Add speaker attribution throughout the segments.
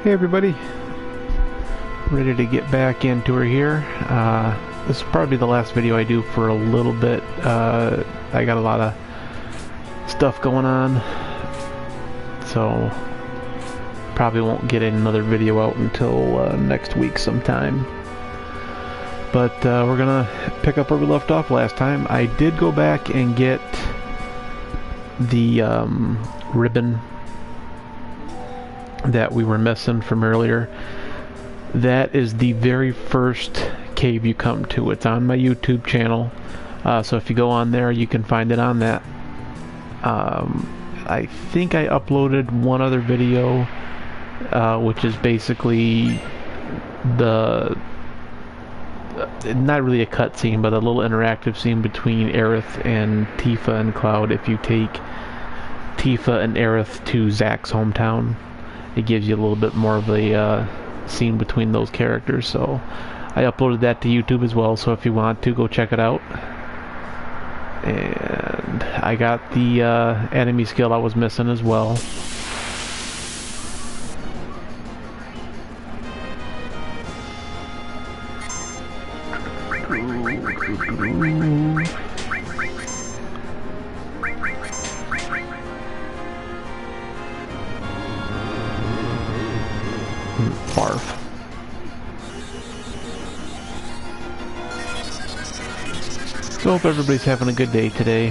Speaker 1: Hey everybody, ready to get back into her here. This will probably be the last video I do for a little bit. I got a lot of stuff going on, so probably won't get another video out until next week sometime. But we're gonna pick up where we left off last time. I did go back and get the ribbon that we were missing from earlier. That is the very first cave you come to. It's on my YouTube channel, so if you go on there you can find it on that. I think I uploaded one other video, which is basically the not really a cutscene, but a little interactive scene between Aerith and Tifa and Cloud. If you take Tifa and Aerith to Zack's hometown, it gives you a little bit more of a scene between those characters. So I uploaded that to YouTube as well, so if you want to, go check it out. And I got the enemy skill I was missing as well. Barf. So hope everybody's having a good day today.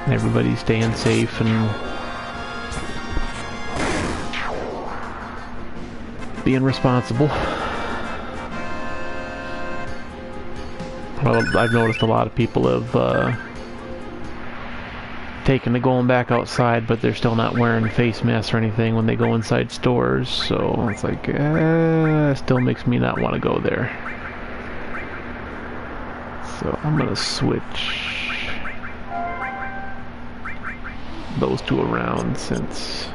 Speaker 1: Everybody's staying safe and being responsible. Well, I've noticed a lot of people have taken to going back outside, but they're still not wearing face masks or anything when they go inside stores, so it's like, still makes me not want to go there. So I'm gonna switch those two around, since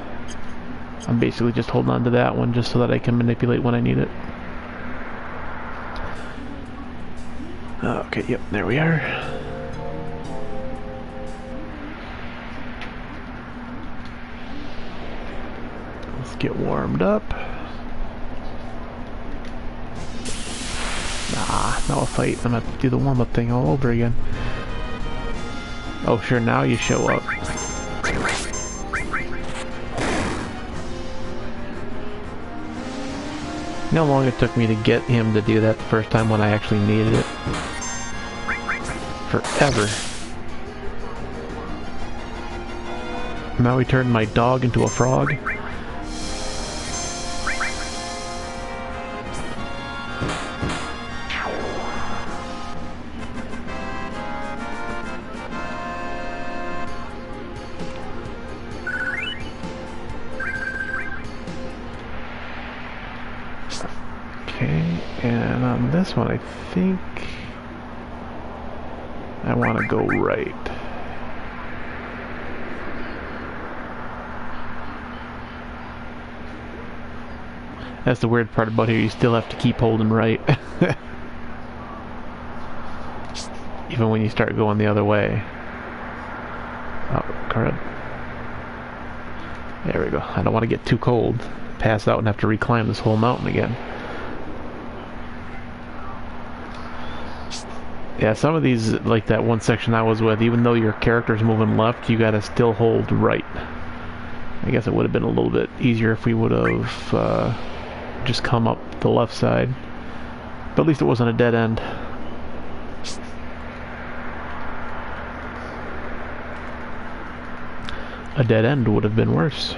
Speaker 1: I'm basically just holding on to that one just so that I can manipulate when I need it. Okay, yep, there we are. Let's get warmed up. Now a fight. I'm gonna have to do the warm-up thing all over again. Oh sure, now you show up. You know how long it took me to get him to do that the first time when I actually needed it? Forever. Now he turned my dog into a frog. Okay, and on this one I think I want to go right. That's the weird part about here, you still have to keep holding right. Even when you start going the other way. Oh, crud. There we go. I don't want to get too cold, pass out and have to reclimb this whole mountain again. Yeah, some of these, like that one section I was with, even though your character's moving left, you gotta still hold right. I guess it would have been a little bit easier if we would have just come up the left side. But at least it wasn't a dead end. A dead end would have been worse.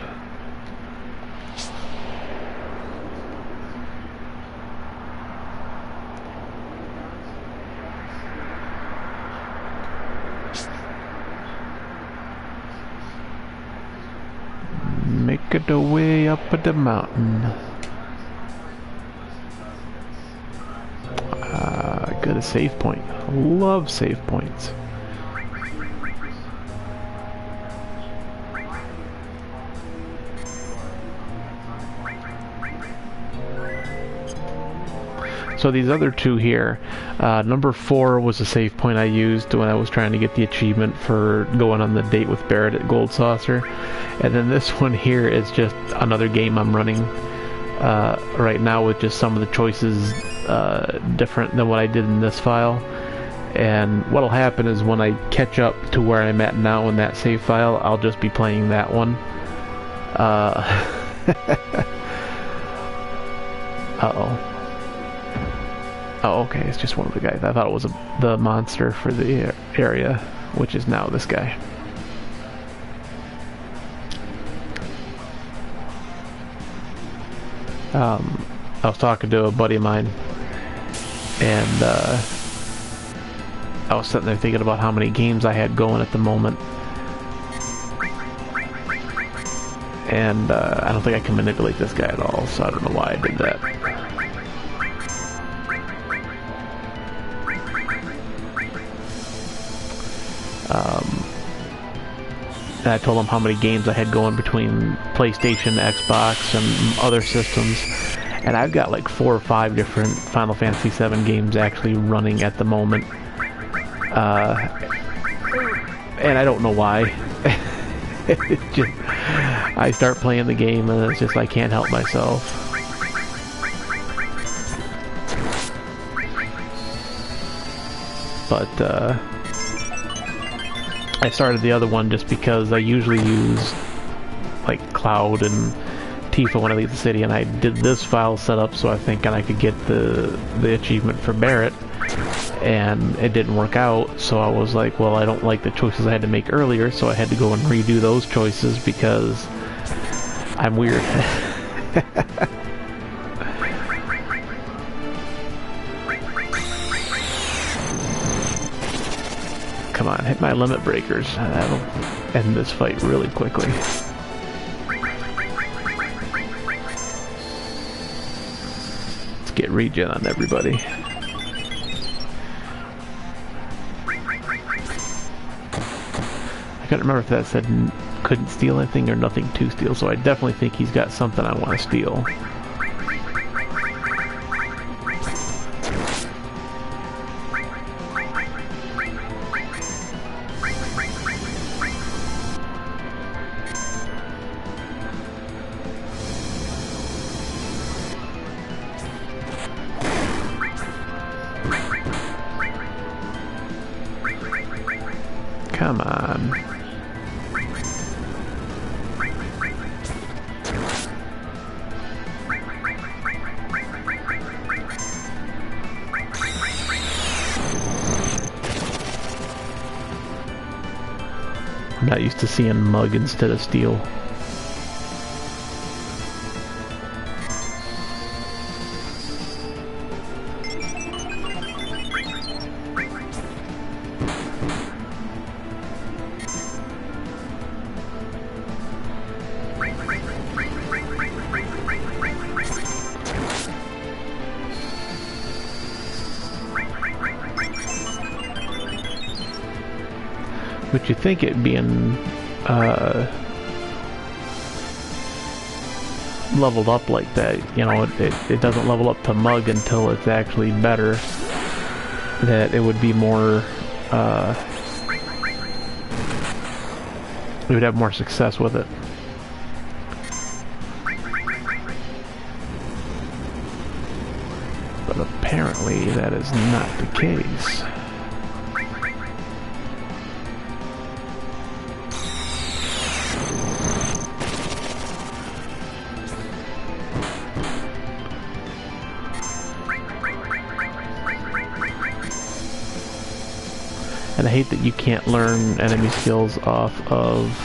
Speaker 1: Make it way up the mountain. Good, a save point. Love save points. So these other two here, number 4 was a save point I used when I was trying to get the achievement for going on the date with Barrett at Gold Saucer. And then this one here is just another game I'm running right now with just some of the choices different than what I did in this file. And what'll happen is when I catch up to where I'm at now in that save file, I'll just be playing that one. Uh-oh. Oh, okay, it's just one of the guys. I thought it was the monster for the area, which is now this guy. I was talking to a buddy of mine, and I was sitting there thinking about how many games I had going at the moment. And I don't think I can manipulate this guy at all, so I don't know why I did that. And I told him how many games I had going between PlayStation, Xbox, and other systems. And I've got like 4 or 5 different Final Fantasy VII games actually running at the moment. And I don't know why. It's just, I start playing the game and it's just I can't help myself. But I started the other one just because I usually use like Cloud and Tifa when I leave the city, and I did this file setup so I think I could get the achievement for Barrett, and it didn't work out, so I was like, well, I don't like the choices I had to make earlier, so I had to go and redo those choices because I'm weird. Come on, hit my limit breakers. That'll end this fight really quickly. Let's get regen on everybody. I couldn't remember if that said couldn't steal anything or nothing to steal, so I definitely think he's got something I want to steal. Come on. I'm not used to seeing mug instead of steel. But you think it being leveled up like that, you know, it doesn't level up to mug until it's actually better, that it would be more, we would have more success with it. But apparently that is not the case. And I hate that you can't learn enemy skills off of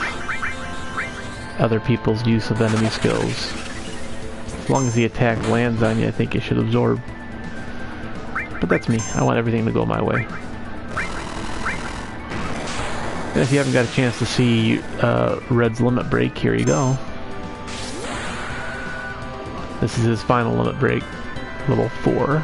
Speaker 1: other people's use of enemy skills. As long as the attack lands on you, I think it should absorb. But that's me. I want everything to go my way. And if you haven't got a chance to see Red's limit break, here you go. This is his final limit break, level 4.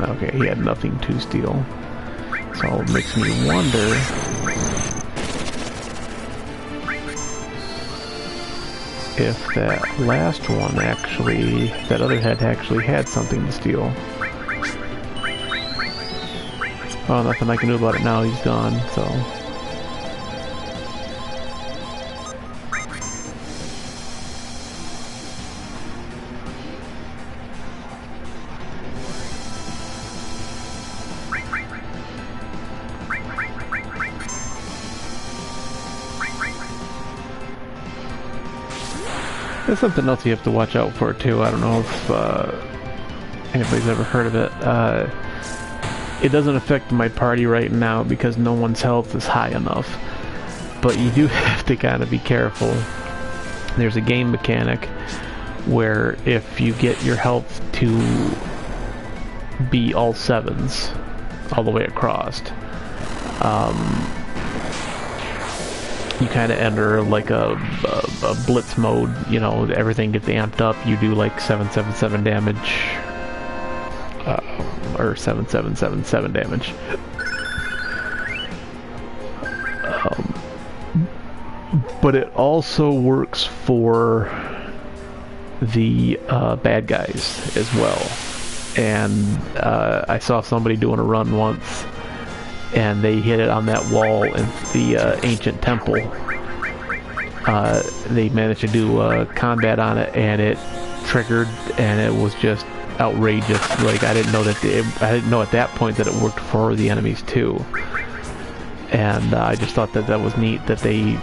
Speaker 1: Okay, he had nothing to steal. So it makes me wonder if that last one actually, that other head actually had something to steal. Well, nothing I can do about it now, he's gone, so... There's something else you have to watch out for too. I don't know if anybody's ever heard of it. It doesn't affect my party right now because no one's health is high enough. But you do have to kind of be careful. There's a game mechanic where if you get your health to be all 7s all the way across, you kind of enter like a blitz mode, you know, everything gets amped up, you do like 777 damage, or 7777 damage. But it also works for the bad guys as well. And I saw somebody doing a run once, and they hit it on that wall in the ancient temple. They managed to do combat on it, and it triggered, and it was just outrageous. Like I didn't know that I didn't know at that point that it worked for the enemies too. And I just thought that that was neat that they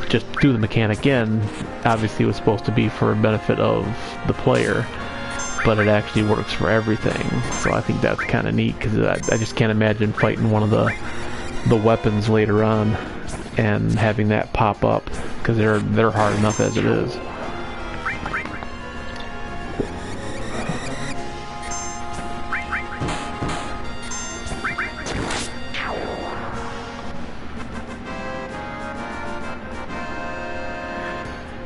Speaker 1: just threw the mechanic in. Obviously, it was supposed to be for benefit of the player, but it actually works for everything. So I think that's kind of neat, because I just can't imagine fighting one of the weapons later on and having that pop up, because they're hard enough as it is.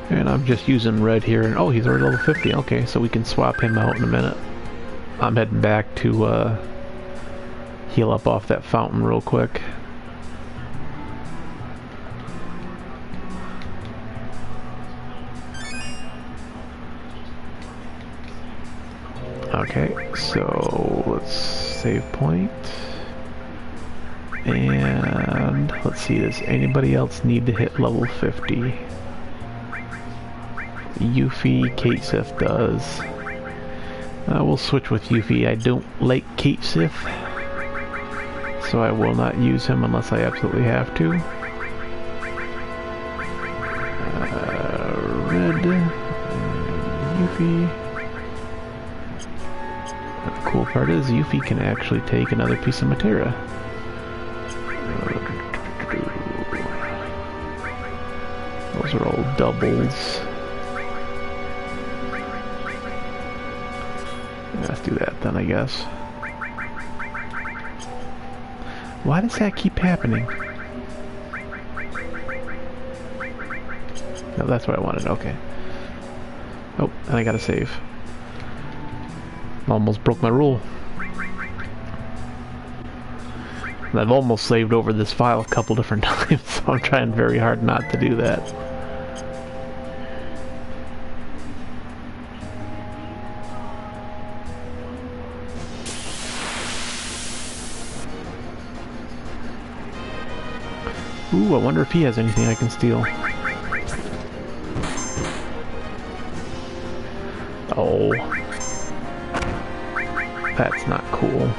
Speaker 1: And I'm just using red here, and oh, he's already level 50. Okay, so we can swap him out in a minute. I'm heading back to heal up off that fountain real quick. Okay, so let's save point. And let's see, does anybody else need to hit level 50? Yuffie, Cait Sith does. We'll switch with Yuffie. I don't like Cait Sith, so I will not use him unless I absolutely have to. Red, Yuffie. The cool part is Yuffie can actually take another piece of materia. Those are all doubles. Let's do that then, I guess. Why does that keep happening? No, that's what I wanted. Okay. Oh, and I gotta save. Almost broke my rule. And I've almost saved over this file a couple different times, so I'm trying very hard not to do that. Ooh, I wonder if he has anything I can steal. Oh. That's not cool.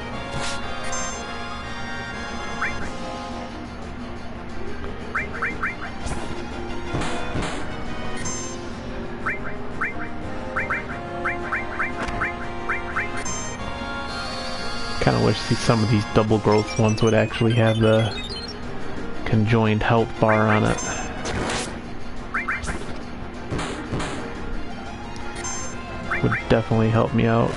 Speaker 1: Kinda wish some of these double growth ones would actually have the conjoined health bar on it. Would definitely help me out.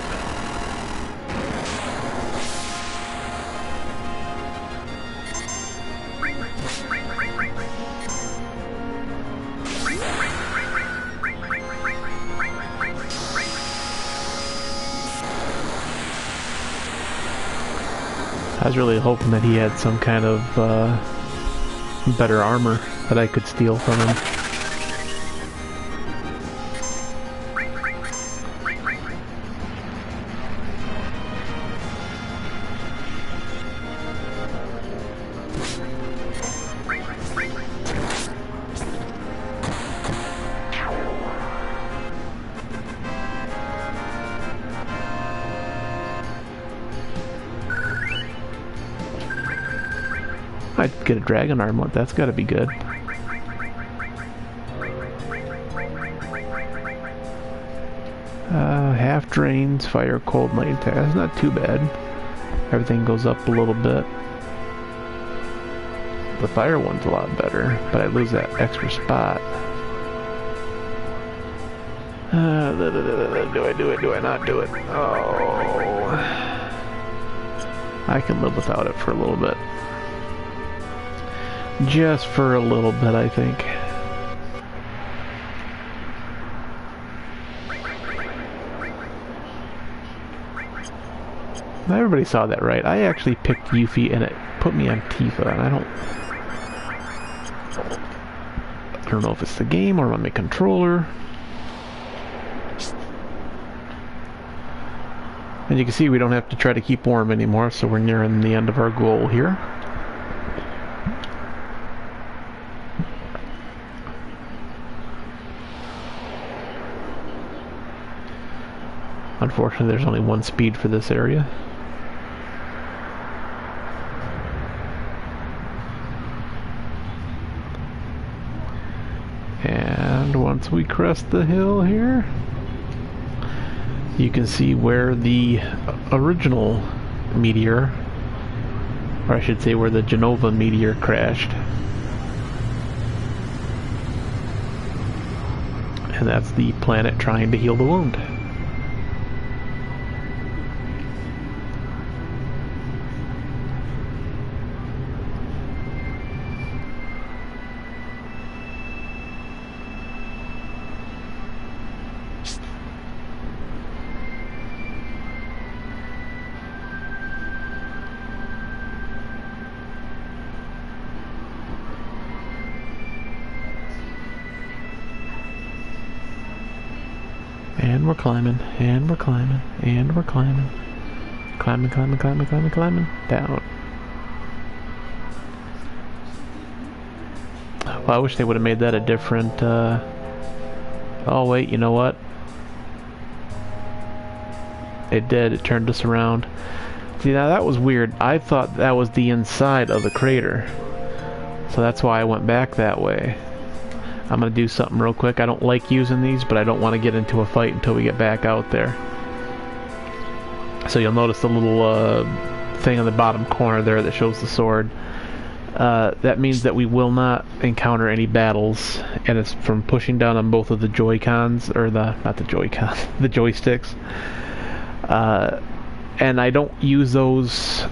Speaker 1: I was really hoping that he had some kind of better armor that I could steal from him. I'd get a dragon armlet, that's gotta be good. Half drains, fire, cold, light attack. That's not too bad. Everything goes up a little bit. The fire one's a lot better, but I lose that extra spot. Do I do it? Do I not do it? Oh. I can live without it for a little bit. Just for a little bit, I think. Everybody saw that, right? I actually picked Yuffie and it put me on Tifa, and I don't know if it's the game or on my controller. And you can see we don't have to try to keep warm anymore, so we're nearing the end of our goal here. Unfortunately, there's only one speed for this area. And once we crest the hill here, you can see where the original meteor, or I should say where the Jenova meteor crashed. And that's the planet trying to heal the wound. And we're climbing, and we're climbing, and we're climbing. Climbing, climbing, climbing, climbing, climbing. Down. Well, I wish they would have made that a different, Oh, wait, you know what? It did. It turned us around. See, now that was weird. I thought that was the inside of the crater. So that's why I went back that way. I'm gonna do something real quick. I don't like using these, but I don't want to get into a fight until we get back out there. So you'll notice the little thing on the bottom corner there that shows the sword. That means that we will not encounter any battles, and it's from pushing down on both of the Joy-Cons, or not the Joy-Cons, the joysticks. And I don't use those.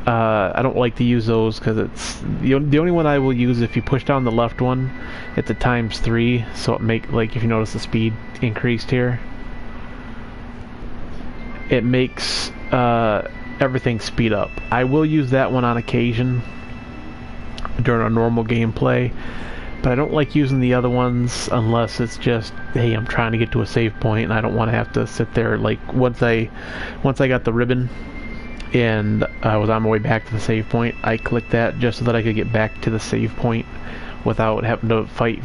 Speaker 1: I don't like to use those because it's the only one I will use. If you push down the left one, it's a ×3, so it like if you notice the speed increased here, it makes everything speed up. I will use that one on occasion during a normal gameplay, but I don't like using the other ones unless it's just, hey, I'm trying to get to a save point and I don't want to have to sit there. Like once I got the ribbon and I was on my way back to the save point, I clicked that just so that I could get back to the save point without having to fight.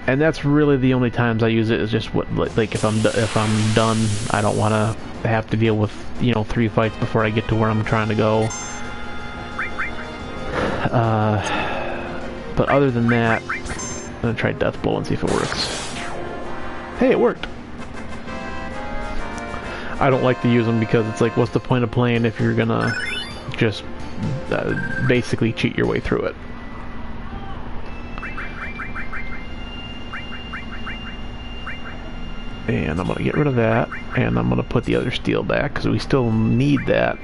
Speaker 1: And that's really the only times I use it, is just like if I'm done, I don't want to have to deal with 3 fights before I get to where I'm trying to go. But other than that, I'm gonna try Death Blow and see if it works. Hey, it worked. I don't like to use them because it's like, what's the point of playing if you're gonna just basically cheat your way through it? And I'm gonna get rid of that, and I'm gonna put the other steel back because we still need that.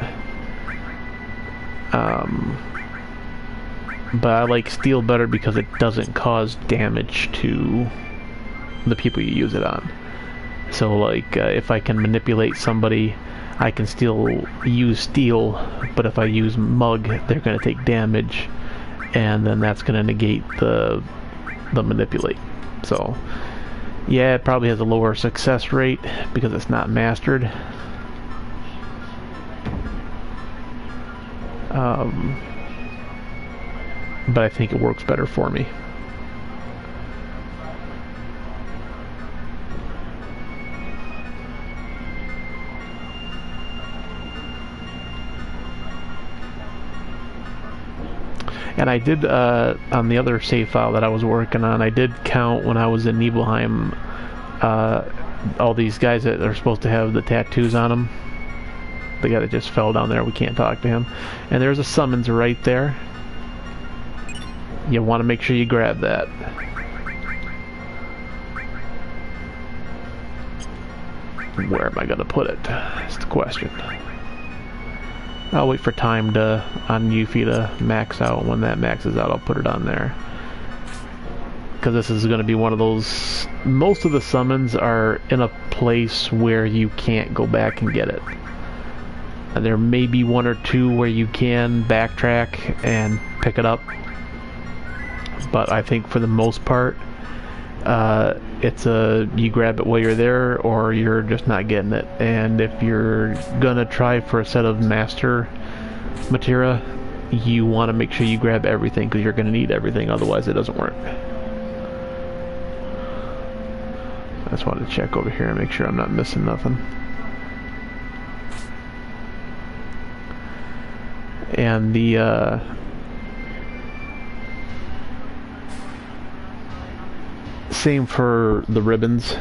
Speaker 1: But I like steel better because it doesn't cause damage to the people you use it on. So like if I can manipulate somebody, I can still use steel, but if I use mug, they're going to take damage, and then that's going to negate the manipulate. So yeah, it probably has a lower success rate because it's not mastered. But I think it works better for me. And I did, on the other save file that I was working on, I did count when I was in Nibelheim, all these guys that are supposed to have the tattoos on them. The guy that just fell down there, we can't talk to him. And there's a summons right there. You want to make sure you grab that. Where am I going to put it? That's the question. I'll wait for time on Yuffie to max out. When that maxes out, I'll put it on there. Because this is going to be one of those... Most of the summons are in a place where you can't go back and get it. And there may be one or two where you can backtrack and pick it up. But I think for the most part, it's you grab it while you're there, or you're just not getting it. And if you're gonna try for a set of master materia, you want to make sure you grab everything, because you're gonna need everything, otherwise it doesn't work. I just wanted to check over here and make sure I'm not missing nothing. And the same for the ribbons.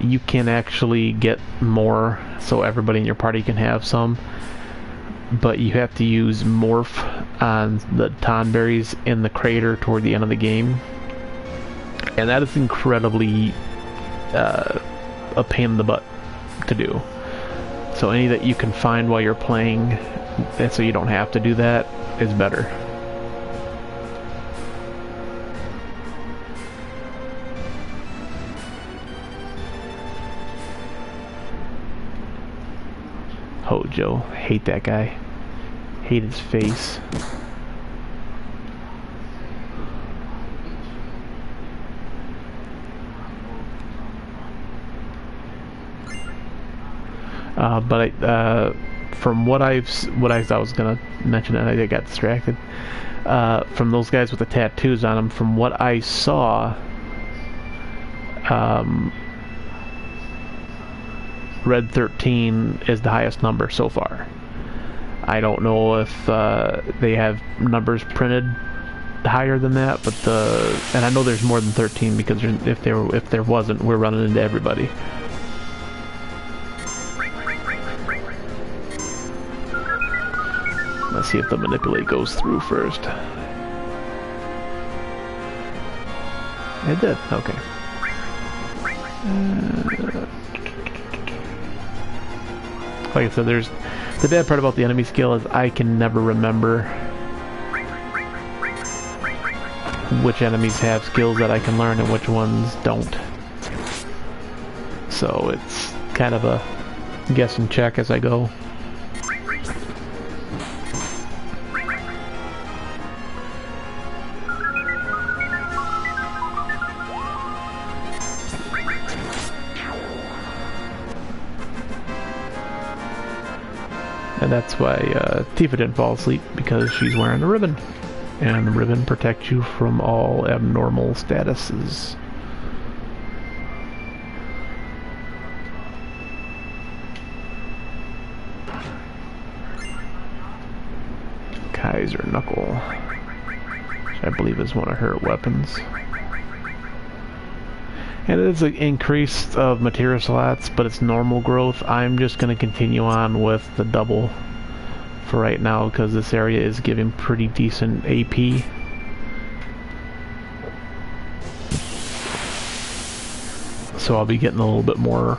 Speaker 1: You can actually get more, so everybody in your party can have some, but you have to use morph on the tonberries in the crater toward the end of the game, and that is incredibly a pain in the butt to do. So any that you can find while you're playing, and so you don't have to do that, is better. Hojo, hate that guy. Hate his face. But from what I was gonna mention, and I got distracted. From those guys with the tattoos on them, from what I saw, Red 13 is the highest number so far. I don't know if they have numbers printed higher than that, but and I know there's more than 13, because if there wasn't, we're running into everybody. Let's see if the manipulate goes through first. It did. Okay. Like I said, there's the bad part about the enemy skill is I can never remember which enemies have skills that I can learn and which ones don't. So it's kind of a guess and check as I go. And that's why Tifa didn't fall asleep, because she's wearing a ribbon. And the ribbon protects you from all abnormal statuses. Kaiser Knuckle, which I believe is one of her weapons. And it is an increase of materia slots, but it's normal growth. I'm just going to continue on with the double for right now, because this area is giving pretty decent AP. So I'll be getting a little bit more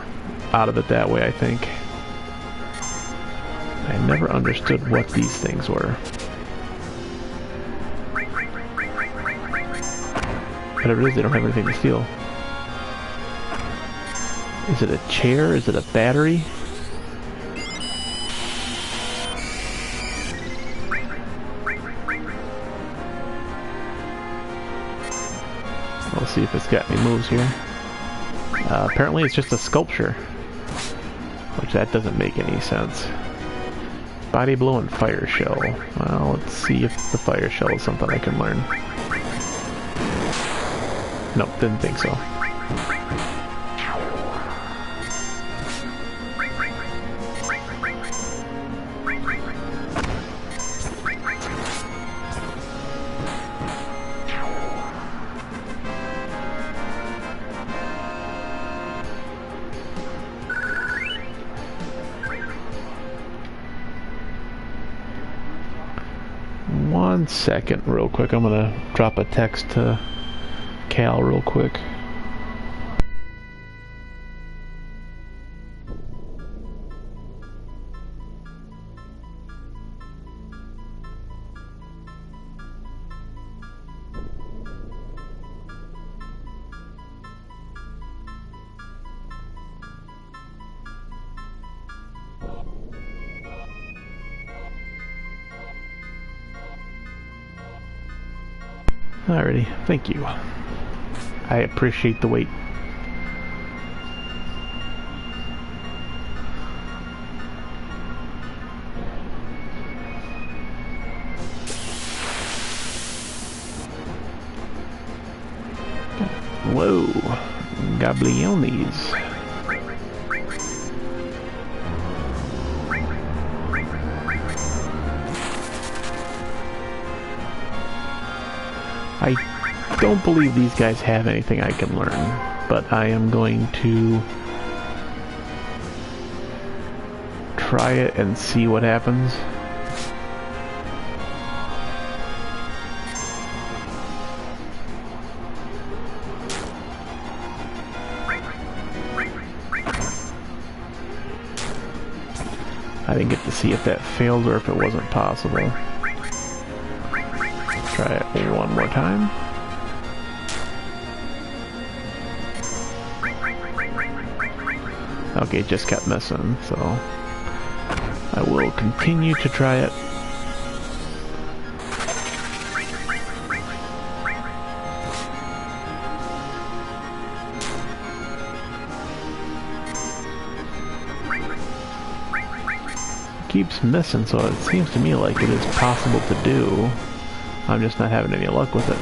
Speaker 1: out of it that way, I think. I never understood what these things were. Whatever it is, they don't have anything to steal. Is it a chair? Is it a battery? We'll see if it's got any moves here. Apparently it's just a sculpture, which that doesn't make any sense. Body blow and fire shell. Well, let's see if the fire shell is something I can learn. Nope, didn't think so. One second, real quick. I'm gonna drop a text to Cal real quick. Alrighty, thank you. I appreciate the wait. Whoa, Gobliones. I don't believe these guys have anything I can learn, but I am going to try it and see what happens. I didn't get to see if that failed or if it wasn't possible. Try it one more time. Okay, it just kept missing, so I will continue to try it. Keeps missing, so it seems to me like it is possible to do. I'm just not having any luck with it.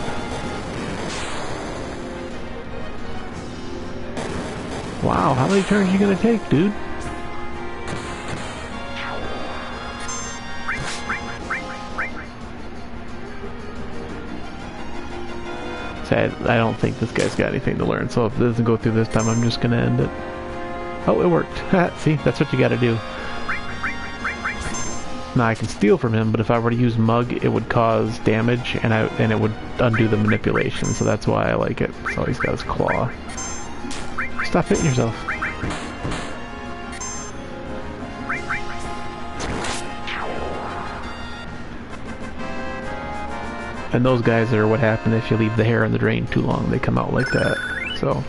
Speaker 1: Wow, how many turns are you gonna take, dude? Sad, I don't think this guy's got anything to learn, so if it doesn't go through this time, I'm just gonna end it. Oh, it worked. See, that's what you gotta do. Now I can steal from him, but if I were to use Mug, it would cause damage, and it would undo the manipulation, so that's why I like it. So he's got his claw. Stop hitting yourself. And those guys are what happen if you leave the hair in the drain too long. They come out like that. So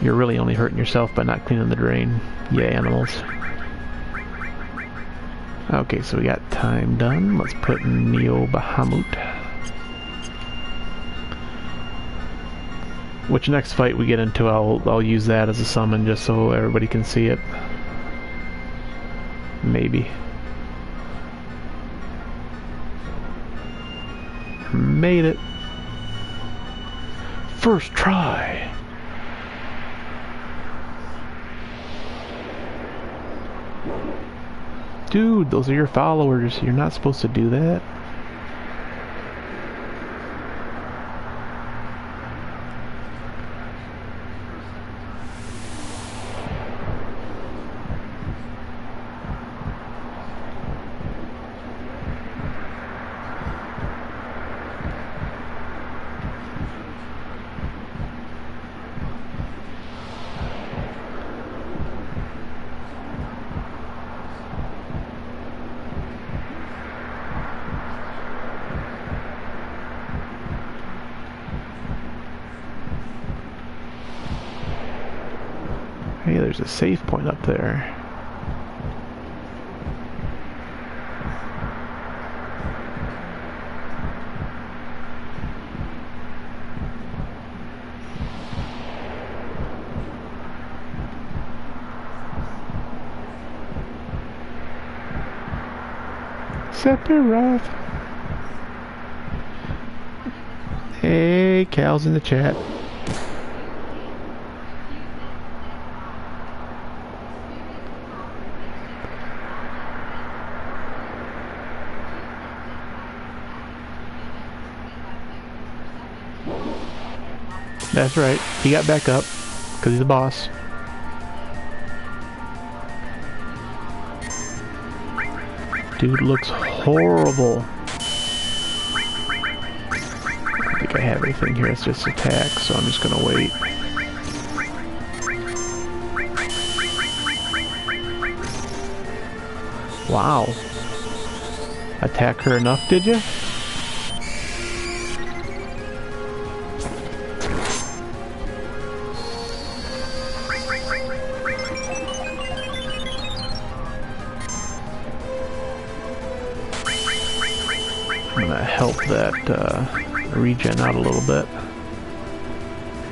Speaker 1: you're really only hurting yourself by not cleaning the drain. Yeah, animals. Okay, so we got time done. Let's put Neo Bahamut. Which next fight we get into, I'll use that as a summon just so everybody can see it. Maybe. Made it. First try. Dude, those are your followers. You're not supposed to do that. Hey, there's a save point up there. Sephiroth. Hey, Cal's in the chat. That's right. He got back up because he's the boss. Dude looks horrible. I think I have everything here. It's just attack, so I'm just gonna wait. Wow. Attack her enough, did you? I'm gonna help that regen out a little bit.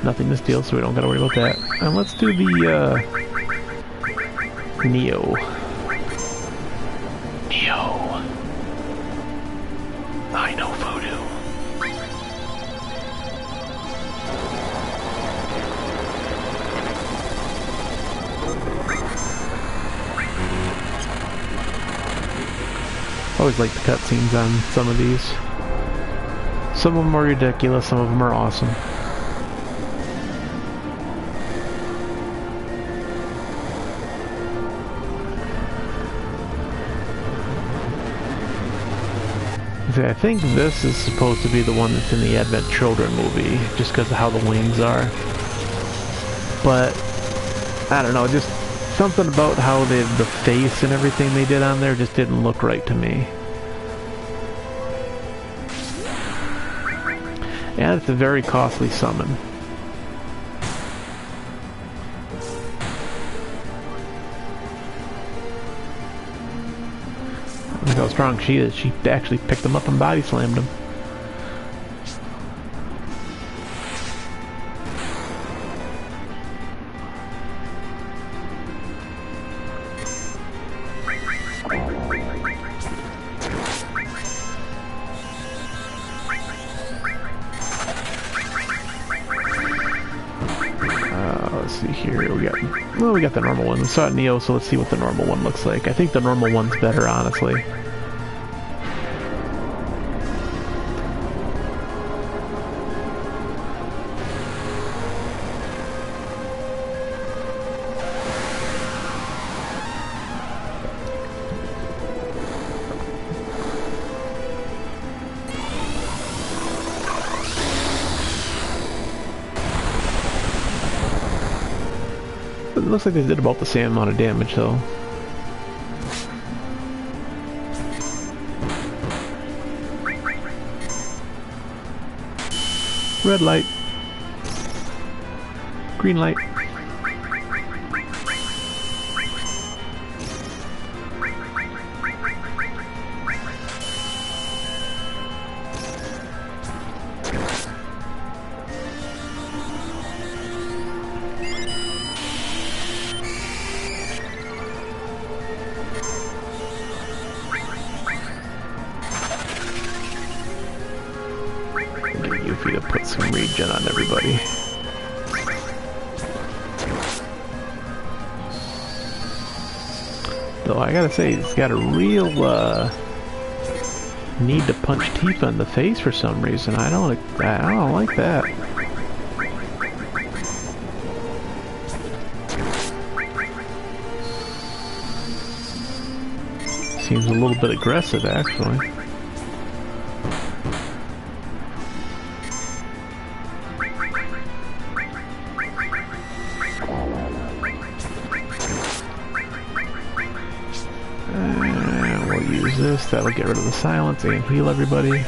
Speaker 1: Nothing to steal, so we don't gotta worry about that. And let's do the Neo. Neo. I know voodoo. I always like the cutscenes on some of these. Some of them are ridiculous, some of them are awesome. See, I think this is supposed to be the one that's in the Advent Children movie, just because of how the wings are. But, I don't know, just something about how the face and everything they did on there just didn't look right to me. And it's a very costly summon. Look how strong she is. She actually picked him up and body slammed him. Let's see here. We got the normal one. We saw it Neo, so let's see what the normal one looks like. I think the normal one's better, honestly. It looks like they did about the same amount of damage, though. Red light. Green light. Get Yuffie to put some regen on everybody. Though I gotta say, he's got a real need to punch Tifa in the face for some reason. I don't like that. Seems a little bit aggressive, actually. We'll use this. That'll get rid of the silence and heal everybody.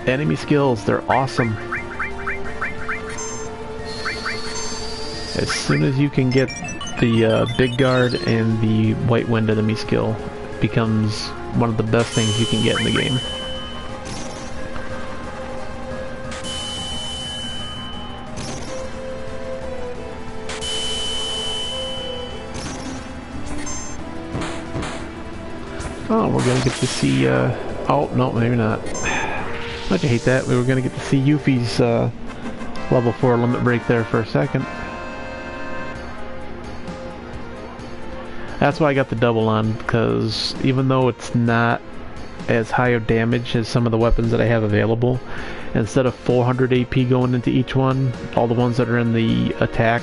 Speaker 1: Enemy skills, they're awesome. As soon as you can get the big guard and the white wind enemy skill, it becomes one of the best things you can get in the game. Oh, we're gonna get to see, oh, no, maybe not. Don't you hate that? We were gonna get to see Yuffie's, level 4 limit break there for a second. That's why I got the double on, because even though it's not as high of damage as some of the weapons that I have available, instead of 400 AP going into each one, all the ones that are in the attack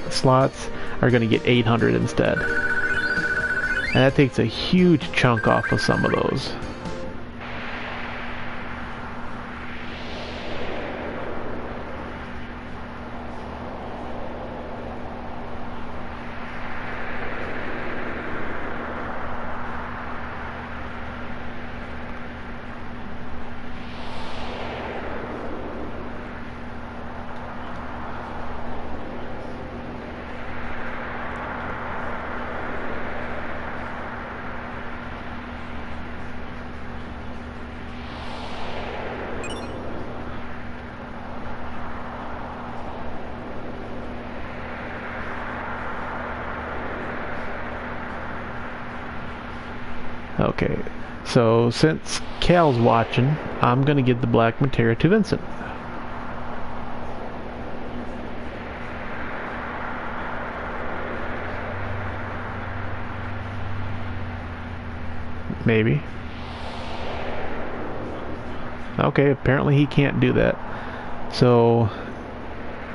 Speaker 1: slots are gonna get 800 instead. And that takes a huge chunk off of some of those. Okay, so since Cal's watching, I'm gonna give the black materia to Vincent. Maybe. Okay, apparently he can't do that. So,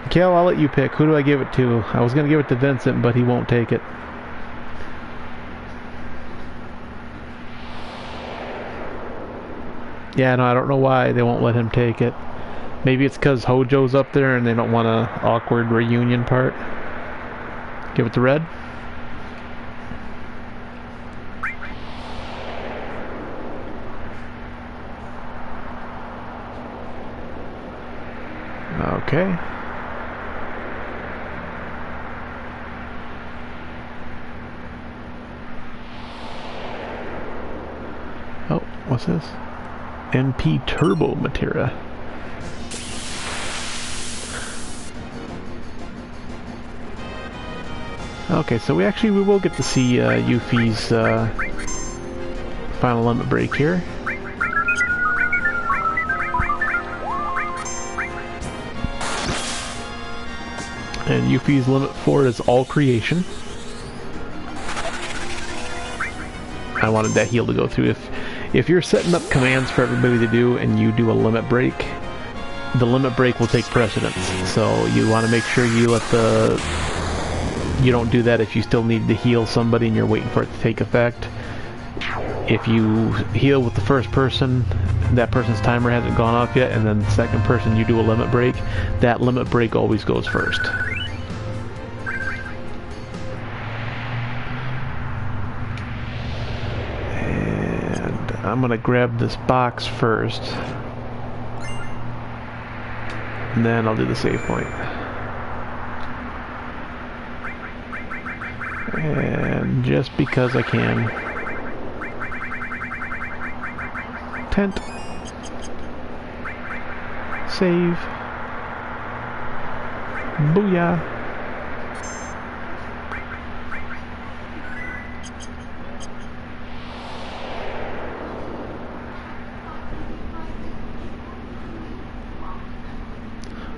Speaker 1: Cal, I'll let you pick. Who do I give it to? I was gonna give it to Vincent, but he won't take it. Yeah, no, I don't know why they won't let him take it. Maybe it's because Hojo's up there and they don't want a awkward reunion part. Give it to Red. Okay. Oh, what's this? MP Turbo Materia. Okay, so we will get to see Yuffie's final limit break here. And Yuffie's limit 4 is all creation. I wanted that heal to go through. If you're setting up commands for everybody to do and you do a limit break, the limit break will take precedence. So you want to make sure you you don't do that if you still need to heal somebody and you're waiting for it to take effect. If you heal with the first person, that person's timer hasn't gone off yet, and then the second person you do a limit break, that limit break always goes first. I'm gonna grab this box first, and then I'll do the save point. And just because I can, tent, save, booyah.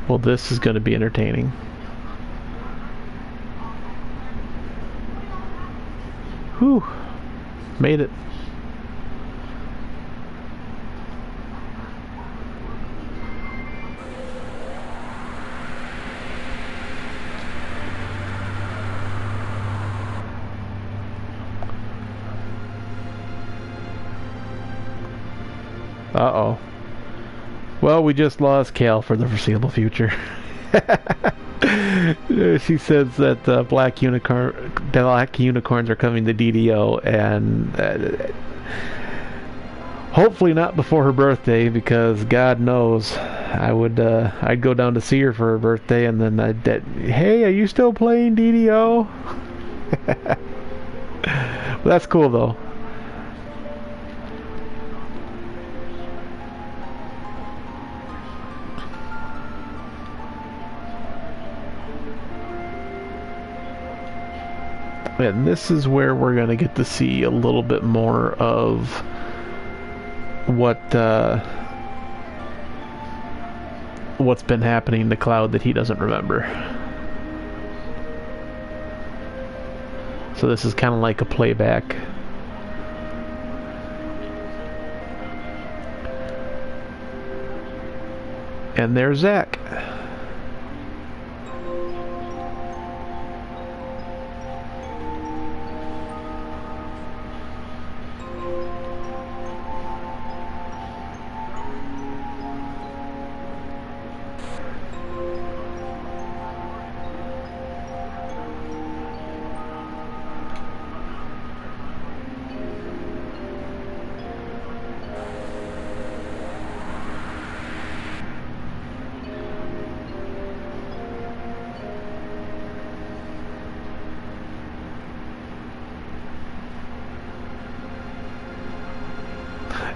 Speaker 1: Well, this is going to be entertaining. Whew. Made it. Uh-oh. Well, we just lost Cal for the foreseeable future. She says that black unicorns are coming to DDO, and Hopefully not before her birthday, because God knows I'd go down to see her for her birthday, and then hey, are you still playing DDO? Well, that's cool though. And this is where we're gonna get to see a little bit more of what's been happening to Cloud that he doesn't remember. So this is kind of like a playback. And there's Zack.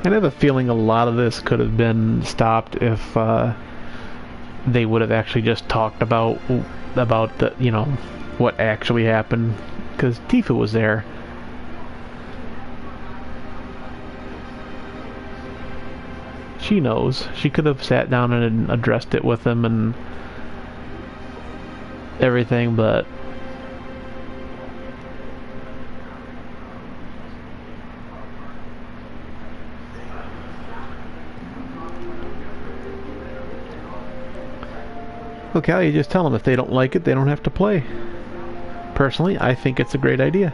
Speaker 1: I have a feeling a lot of this could have been stopped if they would have actually just talked about the, you know, what actually happened, because Tifa was there. She knows. She could have sat down and addressed it with him and everything, but okay, you just tell them if they don't like it, they don't have to play. Personally, I think it's a great idea.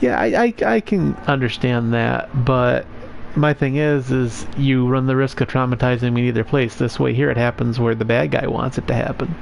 Speaker 1: Yeah, I can understand that, but my thing is you run the risk of traumatizing me in either place. This way here it happens where the bad guy wants it to happen.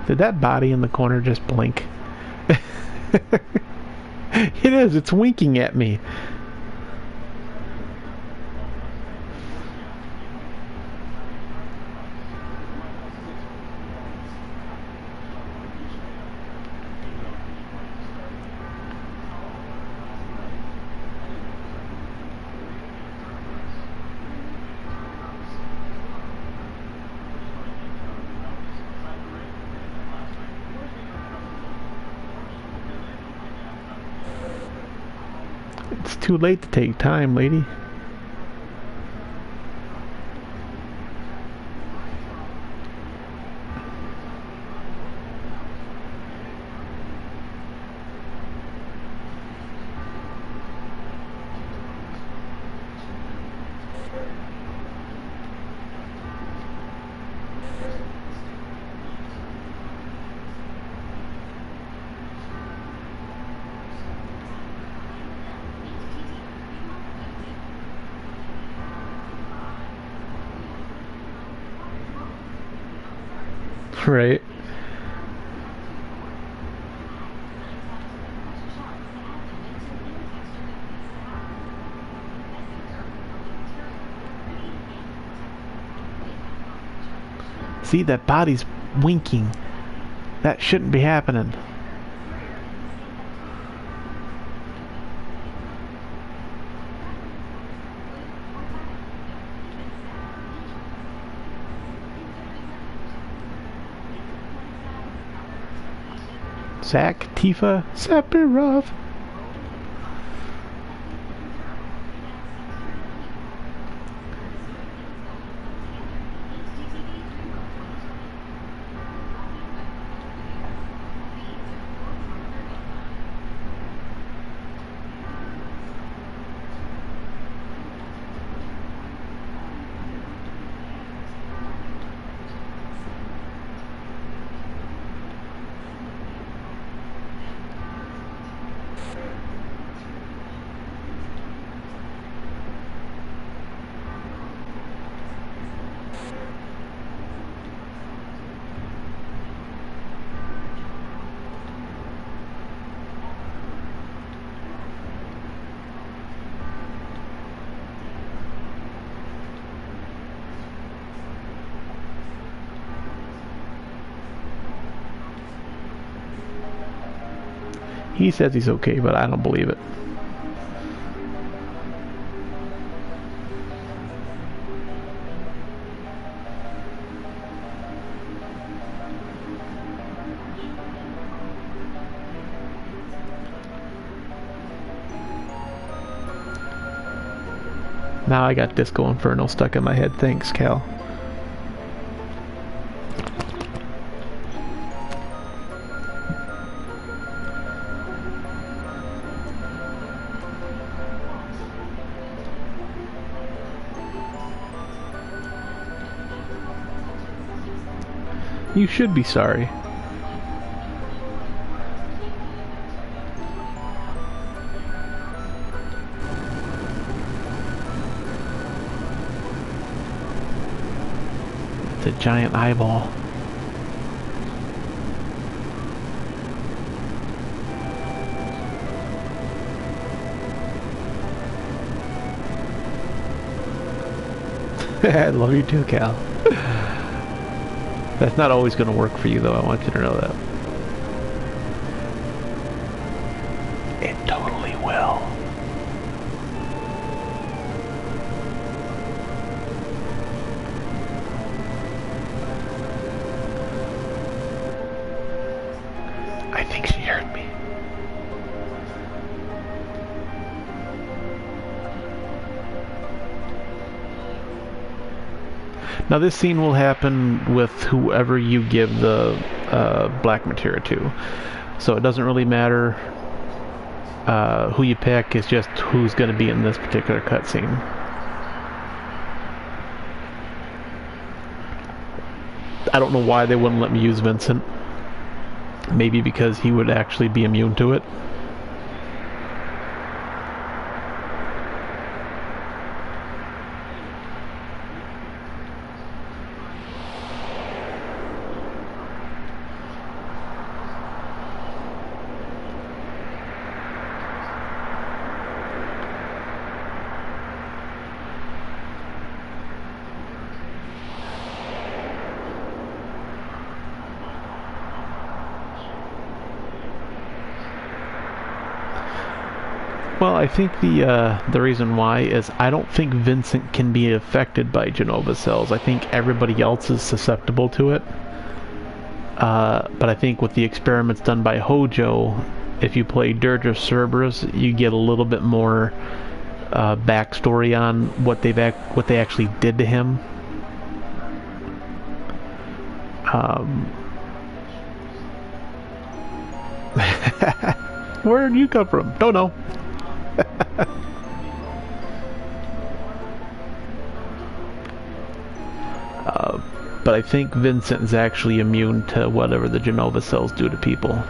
Speaker 1: Did that body in the corner just blink? It is, it's winking at me. too late to take time, lady. Right. See, that body's winking. That shouldn't be happening. Zach, Tifa, Sephiroth. He says he's okay, but I don't believe it. Now I got Disco Inferno stuck in my head. Thanks, Cal. You should be sorry. It's a giant eyeball. I love you too, Cal. That's not always going to work for you, though. I want you to know that. It totally will. I think she heard me. Now this scene will happen with whoever you give the black materia to. So it doesn't really matter who you pick, it's just who's going to be in this particular cutscene. I don't know why they wouldn't let me use Vincent. Maybe because he would actually be immune to it. Well, I think the reason why is I don't think Vincent can be affected by Jenova cells. I think everybody else is susceptible to it. But I think with the experiments done by Hojo, if you play Dirge of Cerberus, you get a little bit more backstory on what they actually did to him. Where did you come from? Don't know. But I think Vincent is actually immune to whatever the Jenova cells do to people.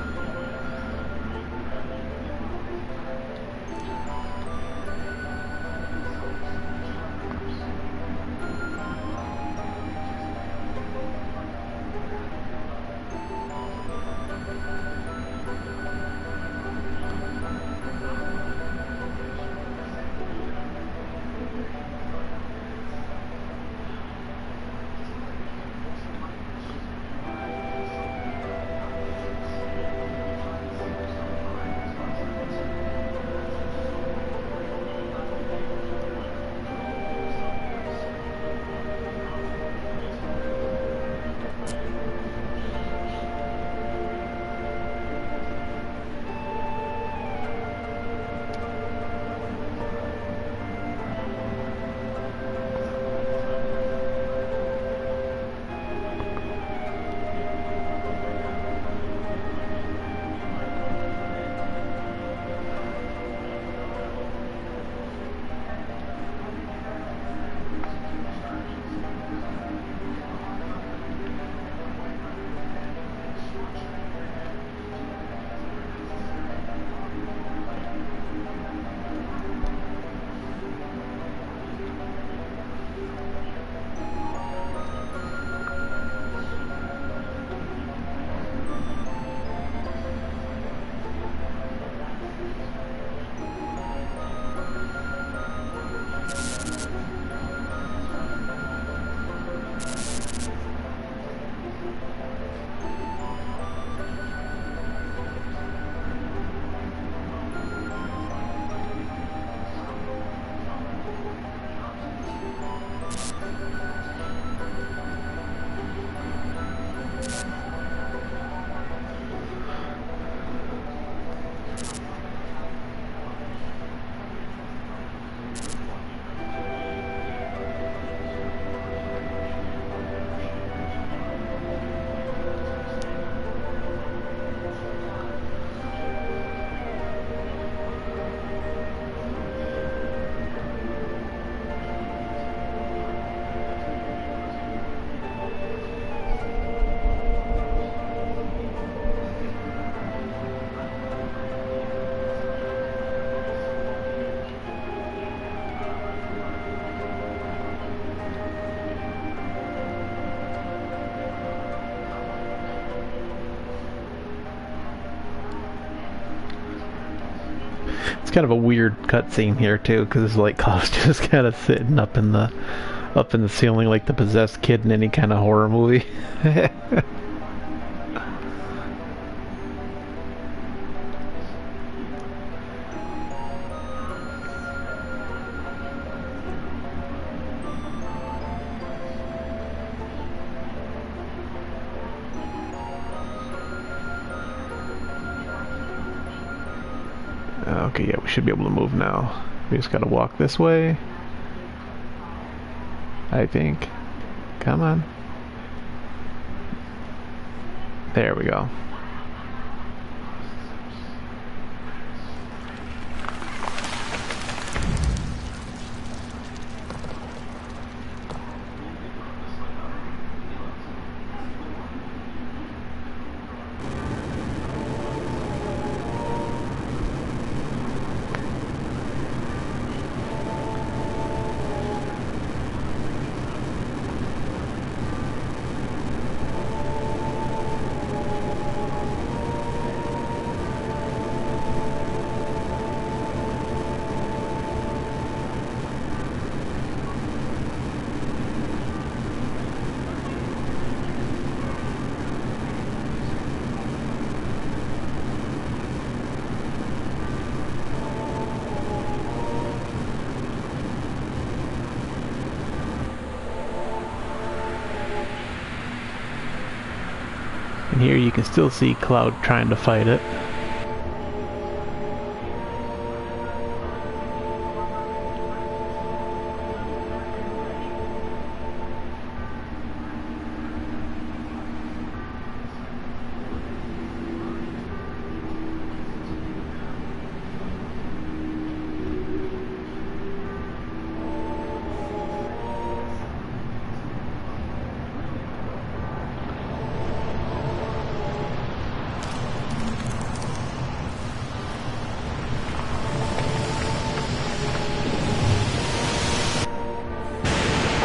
Speaker 1: It's kind of a weird cutscene here too, because it's like Klaus just kind of sitting up in the ceiling like the possessed kid in any kind of horror movie. Okay, yeah, we should be able to move now. We just gotta walk this way, I think. Come on. There we go. And here you can still see Cloud trying to fight it.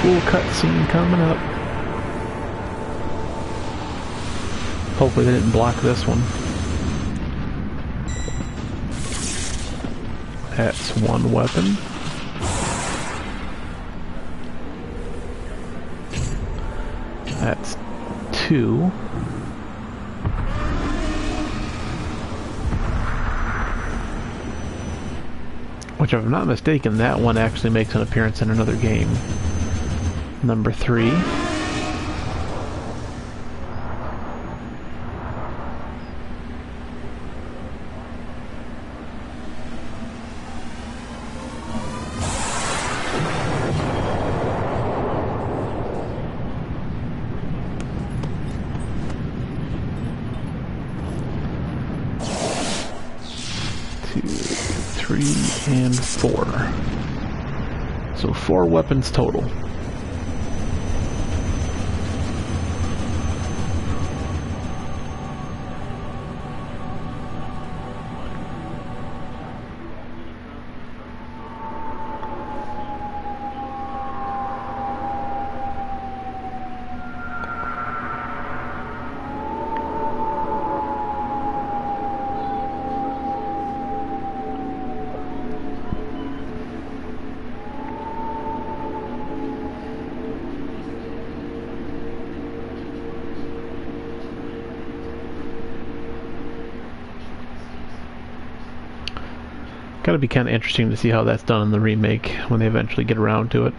Speaker 1: cool cutscene coming up. Hopefully they didn't block this one. That's one weapon. That's two. Which, if I'm not mistaken, that one actually makes an appearance in another game. Number 3. And 4. So 4 weapons total. Gotta be kind of interesting to see how that's done in the remake when they eventually get around to it.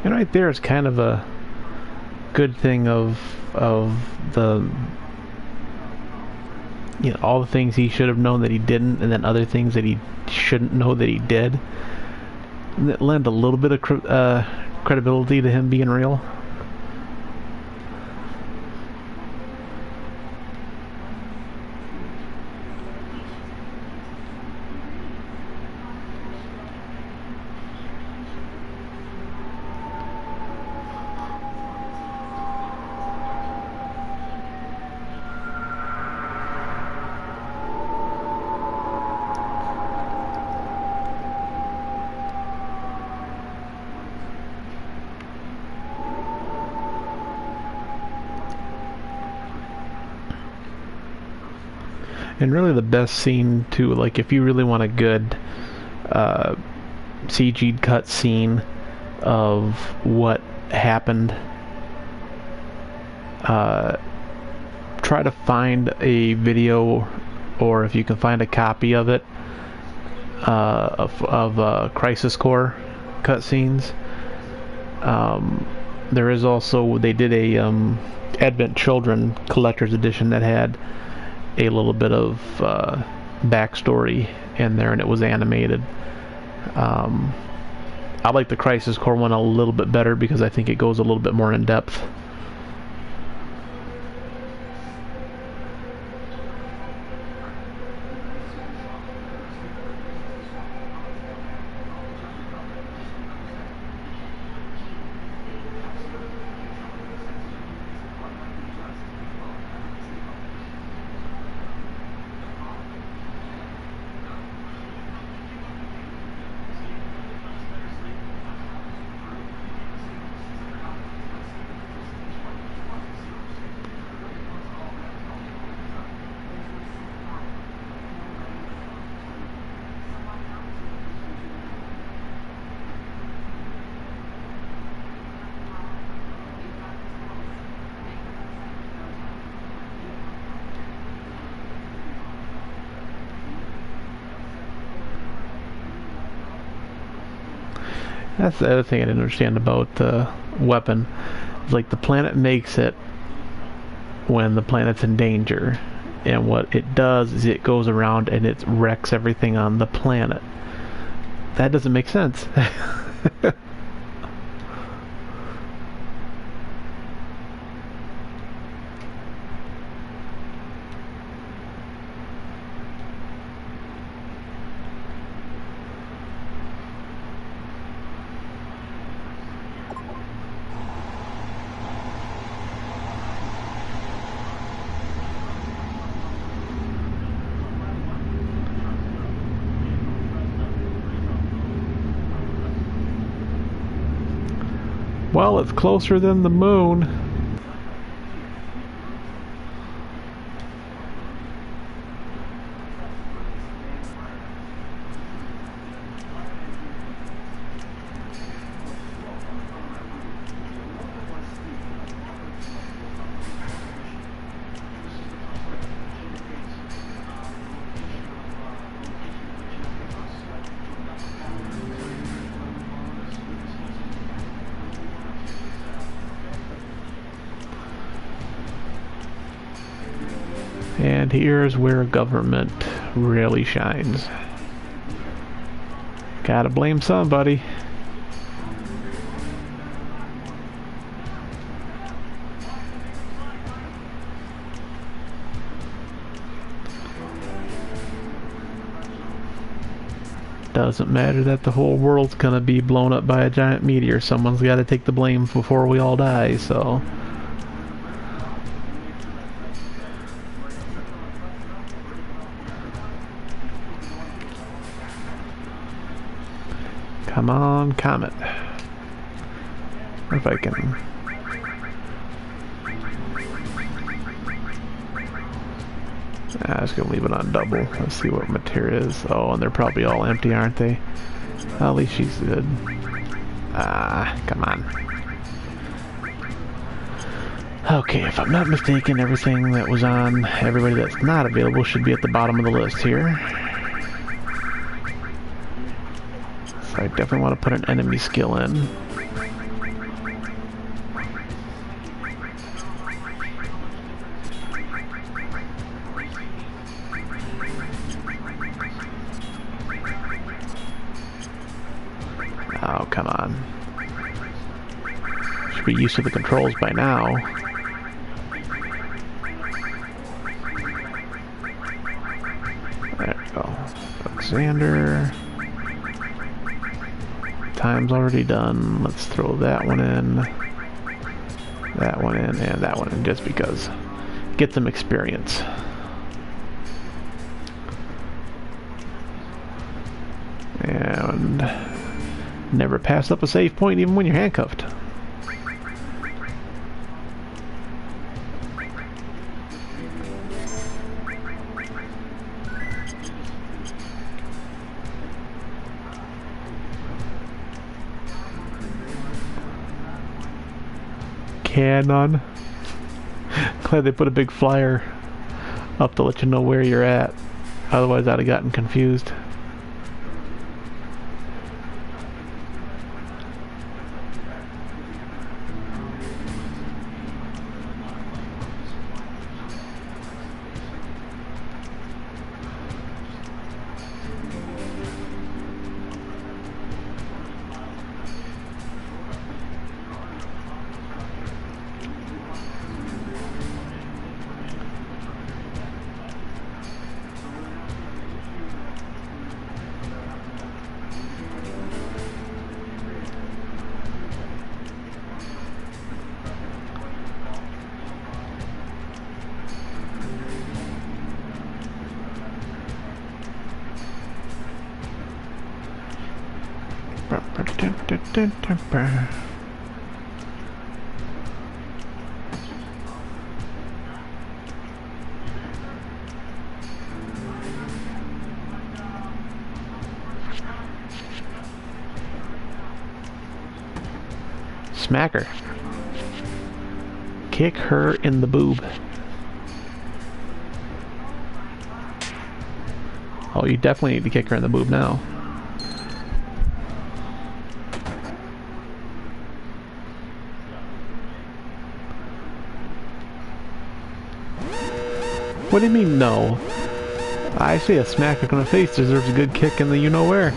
Speaker 1: And right there is kind of a good thing of the, you know, all the things he should have known that he didn't, and then other things that he shouldn't know that he did. And that lend a little bit of credibility to him being real. And really the best scene too, like if you really want a good CG'd cut scene of what happened, try to find a video, or if you can find a copy of it, of Crisis Core cutscenes. There is also, they did a Advent Children Collector's Edition that had a little bit of backstory in there, and it was animated. I like the Crisis Core one a little bit better because I think it goes a little bit more in depth. That's the other thing I didn't understand about the weapon. It's like the planet makes it when the planet's in danger, and what it does is it goes around and it wrecks everything on the planet. That doesn't make sense. Well, it's closer than the moon. And here's where government really shines. Gotta blame somebody. Doesn't matter that the whole world's gonna be blown up by a giant meteor. Someone's gotta take the blame before we all die, so... Come on, Comet. If I can... I was gonna leave it on double. Let's see what material is. Oh, and they're probably all empty, aren't they? Well, at least she's good. Ah, come on. Okay, if I'm not mistaken, everything that was on everybody that's not available should be at the bottom of the list here. So I definitely want to put an enemy skill in. Oh, come on. Should be used to the controls by now. There we go. Alexander. Time's already done. Let's throw that one in, that one in, and that one in, just because. Get some experience. And never pass up a save point even when you're handcuffed. Cannon. Glad they put a big flyer up to let you know where you're at. Otherwise I'd have gotten confused. Smack her. Kick her in the boob. Oh, you definitely need to kick her in the boob now. What do you mean, no? I say a smack in the face deserves a good kick in the you-know-where.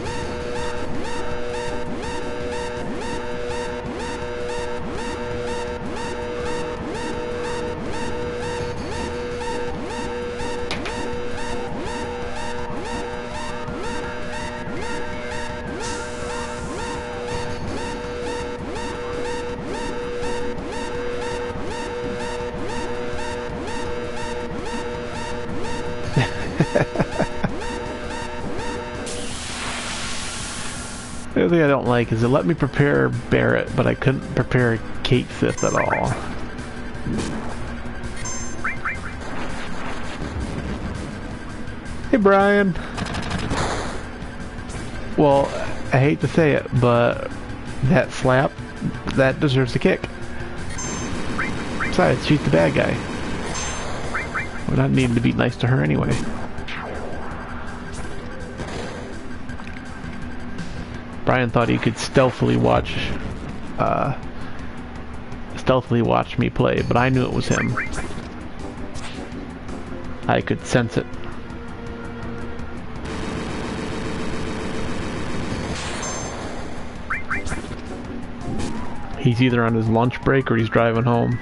Speaker 1: The other thing I don't like is it let me prepare Barret, but I couldn't prepare Cait Sith at all. Hey Brian! Well, I hate to say it, but that slap, that deserves a kick. Besides, she's the bad guy. We're not needing to be nice to her anyway. Brian thought he could stealthily watch me play, but I knew it was him. I could sense it. He's either on his lunch break or he's driving home.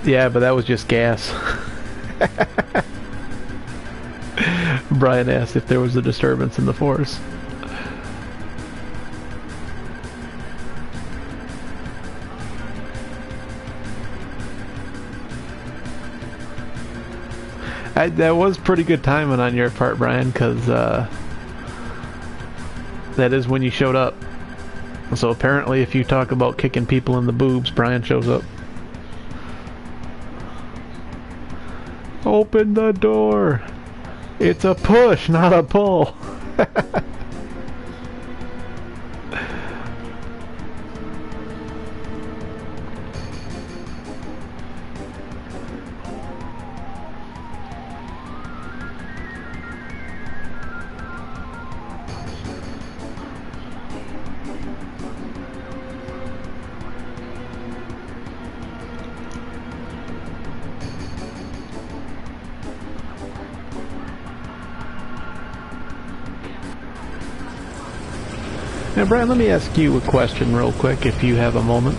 Speaker 1: Yeah, but that was just gas. Brian asked if there was a disturbance in the force. That was pretty good timing on your part, Brian, because that is when you showed up. So apparently if you talk about kicking people in the boobs, Brian shows up. Open the door! It's a push, not a pull! Now, Brian, let me ask you a question real quick, if you have a moment.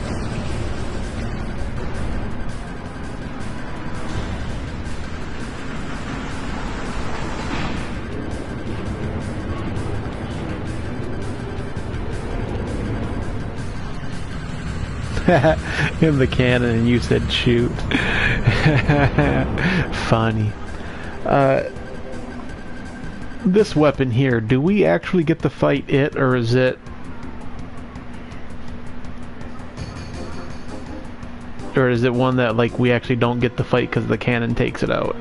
Speaker 1: In the cannon, and you said shoot. Funny. This weapon here, do we actually get to fight it, or is it... Or is it one that, like, we actually don't get to fight because the cannon takes it out?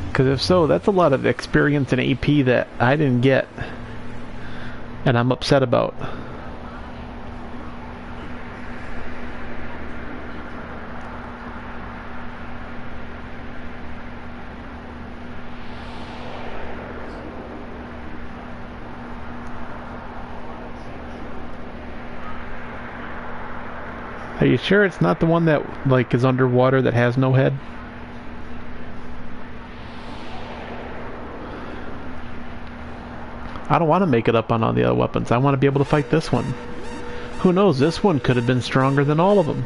Speaker 1: Because if so, that's a lot of experience and AP that I didn't get. And I'm upset about. Are you sure it's not the one that, like, is underwater that has no head? I don't want to make it up on all the other weapons. I want to be able to fight this one. Who knows, this one could have been stronger than all of them.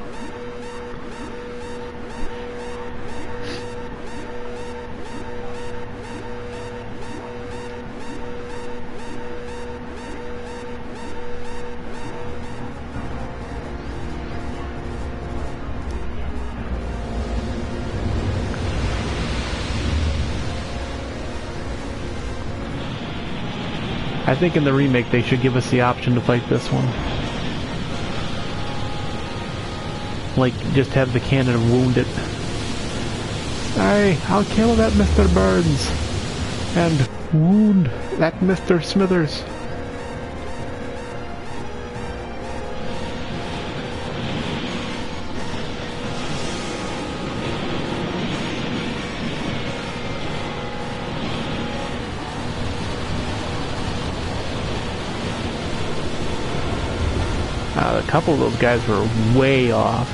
Speaker 1: I think in the remake they should give us the option to fight this one. Like, just have the cannon wound it. Hey, I'll kill that Mr. Burns. And wound that Mr. Smithers. A couple of those guys were way off.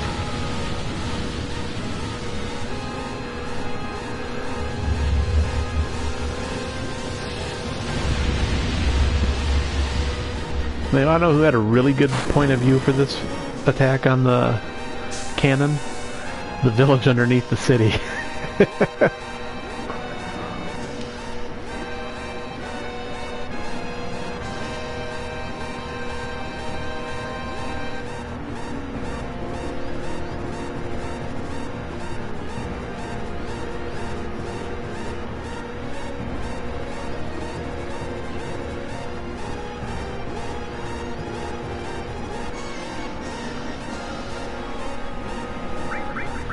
Speaker 1: They want to know who had a really good point of view for this attack on the cannon? The village underneath the city.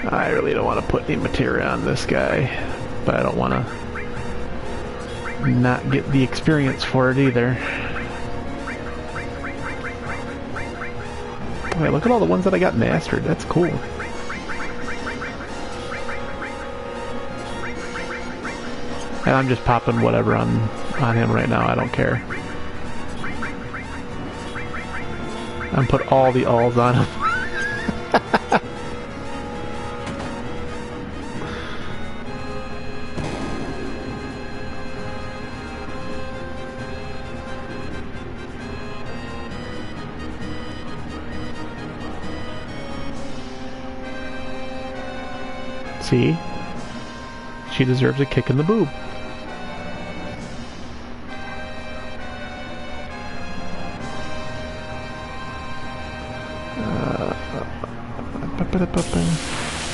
Speaker 1: I really don't want to put any materia on this guy, but I don't want to not get the experience for it either. Wait, look at all the ones that I got mastered. That's cool. And I'm just popping whatever on him right now. I don't care. I'm put all the alls on him. See? She deserves a kick in the boob.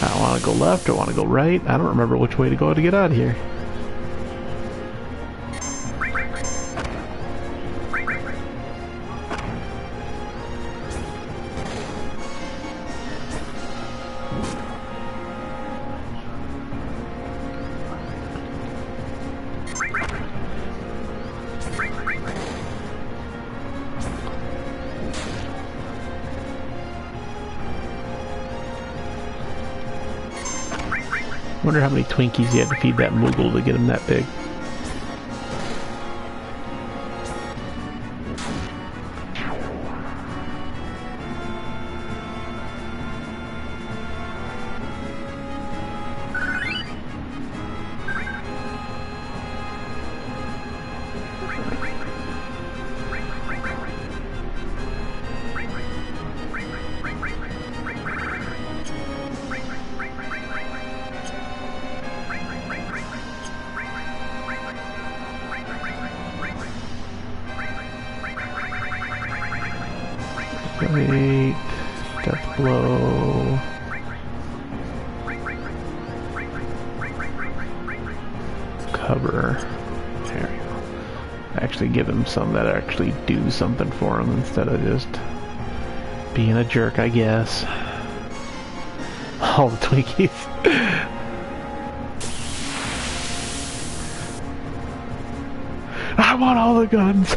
Speaker 1: I want to go left or want to go right. I don't remember which way to go to get out of here. Wonder how many Twinkies you had to feed that Moogle to get him that big. Wait, death blow. Cover. There we go. Actually give him some that actually do something for him instead of just being a jerk, I guess. All the Twinkies. I want all the guns.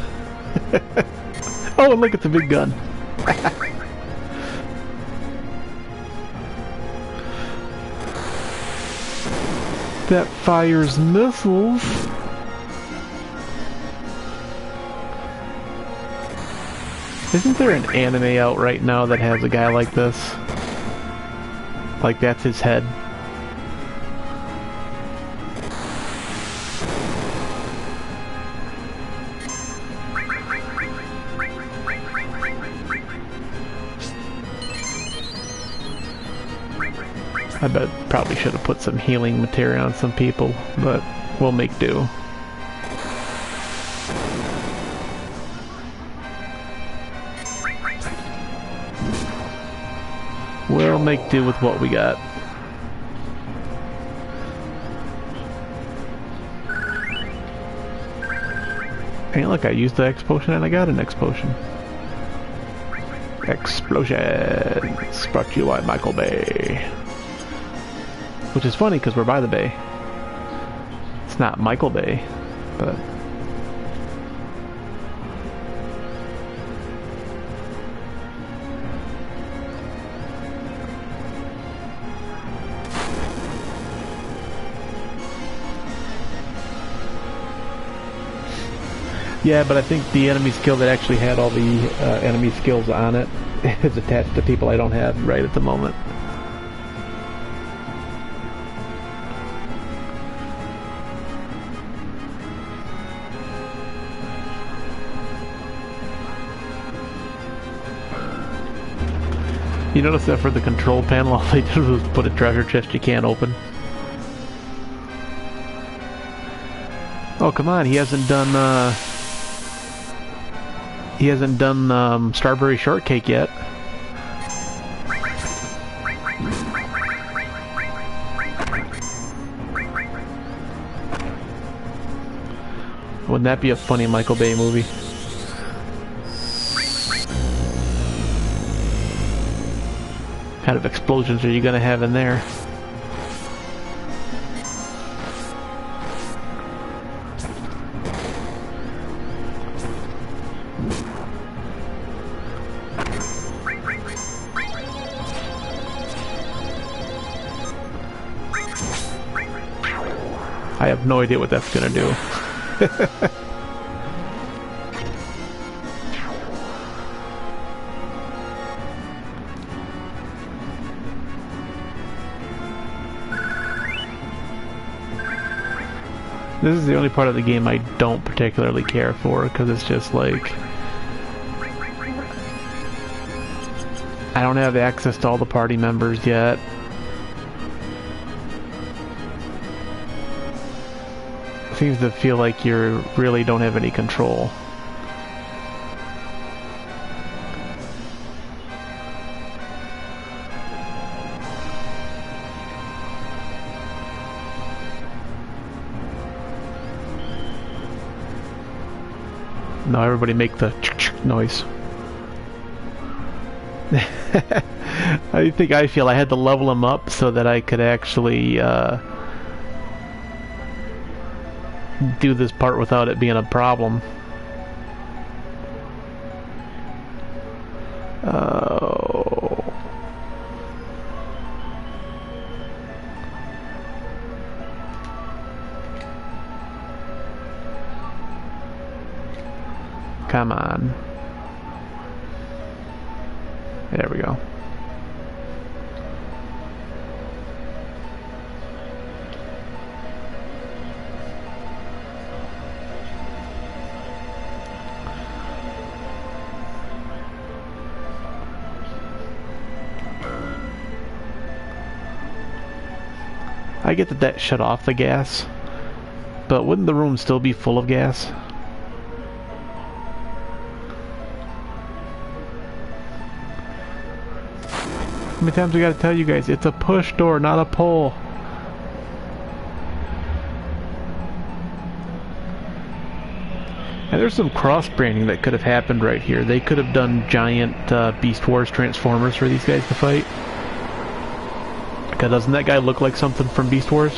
Speaker 1: Oh, and look at the big gun. That fires missiles. Isn't there an anime out right now that has a guy like this? Like that's his head. I bet probably should have put some healing material on some people, but we'll make do. We'll make do with what we got. Hey, look, I used the X potion and I got an X potion. Explosions! Brought to you by Michael Bay. Which is funny because we're by the bay. It's not Michael Bay, but... Yeah, but I think the enemy skill that actually had all the enemy skills on it is attached to people I don't have right at the moment. You notice that for the control panel, all they did was put a treasure chest you can't open. Oh, come on, he hasn't done Strawberry Shortcake yet. Wouldn't that be a funny Michael Bay movie? What kind of explosions are you gonna have in there? I have no idea what that's gonna do. This is the only part of the game I don't particularly care for, because it's just like... I don't have access to all the party members yet. Seems to feel like you really don't have any control. No, everybody make the noise. I think I feel I had to level him up so that I could actually do this part without it being a problem. Oh. Come on. There we go. I get that shut off the gas, but wouldn't the room still be full of gas? How many times we gotta tell you guys, it's a push door, not a pull. And there's some cross-branding that could have happened right here. They could have done giant Beast Wars Transformers for these guys to fight. Doesn't that guy look like something from Beast Wars?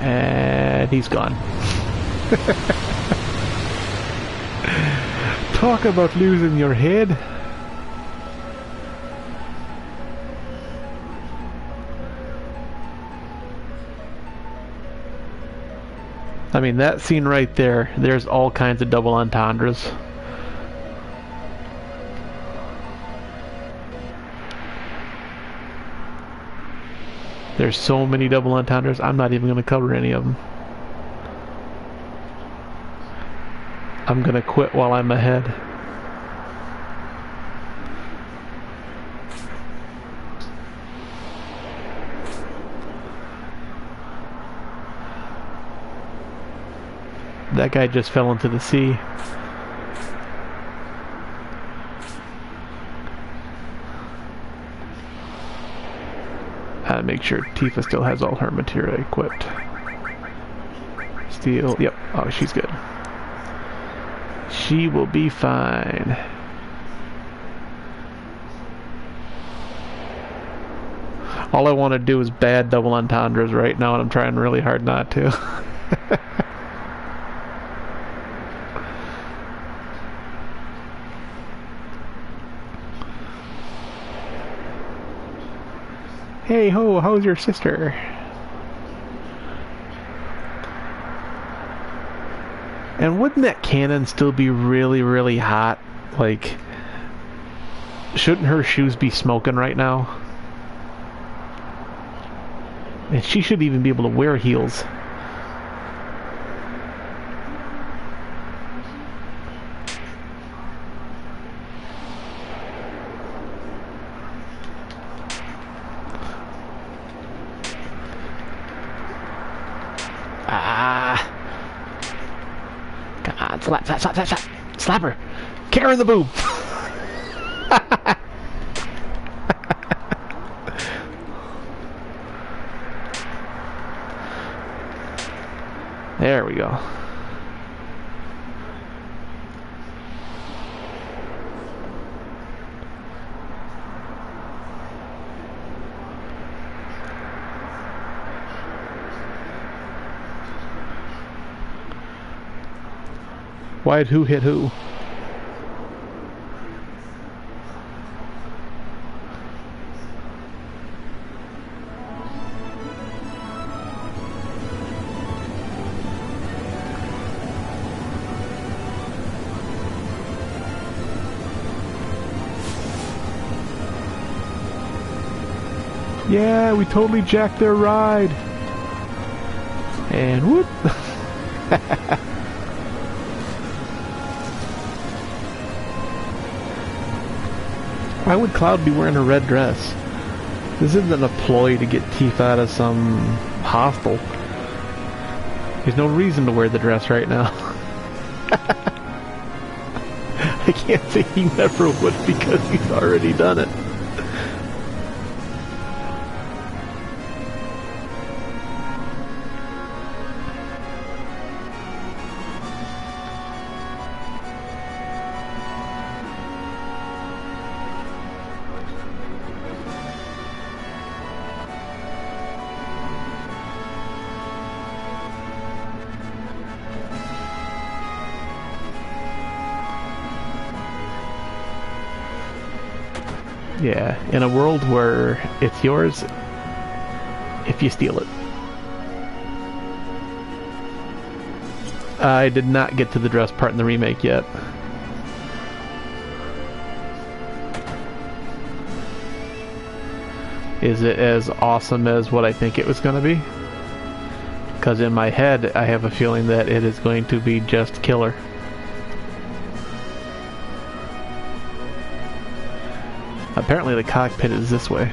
Speaker 1: And he's gone. Talk about losing your head. I mean, that scene right there, there's all kinds of double entendres. There's so many double entendres, I'm not even going to cover any of them. I'm going to quit while I'm ahead. That guy just fell into the sea. Make sure Tifa still has all her materia equipped. Steel, yep. Oh, she's good. She will be fine. All I want to do is bad double entendres right now, and I'm trying really hard not to. Hey ho, how's your sister? And wouldn't that cannon still be really, really hot? Like, shouldn't her shoes be smoking right now? And she should even be able to wear heels. Slap her! Kick her in the boob! There we go. Why'd who hit who? Yeah, we totally jacked their ride. And whoop. Why would Cloud be wearing a red dress? This isn't a ploy to get Tifa out of some hostel. There's no reason to wear the dress right now. I can't say he never would because he's already done it. Yeah, in a world where it's yours if you steal it. I did not get to the dress part in the remake yet. Is it as awesome as what I think it was going to be? Because in my head, I have a feeling that it is going to be just killer. Apparently the cockpit is this way.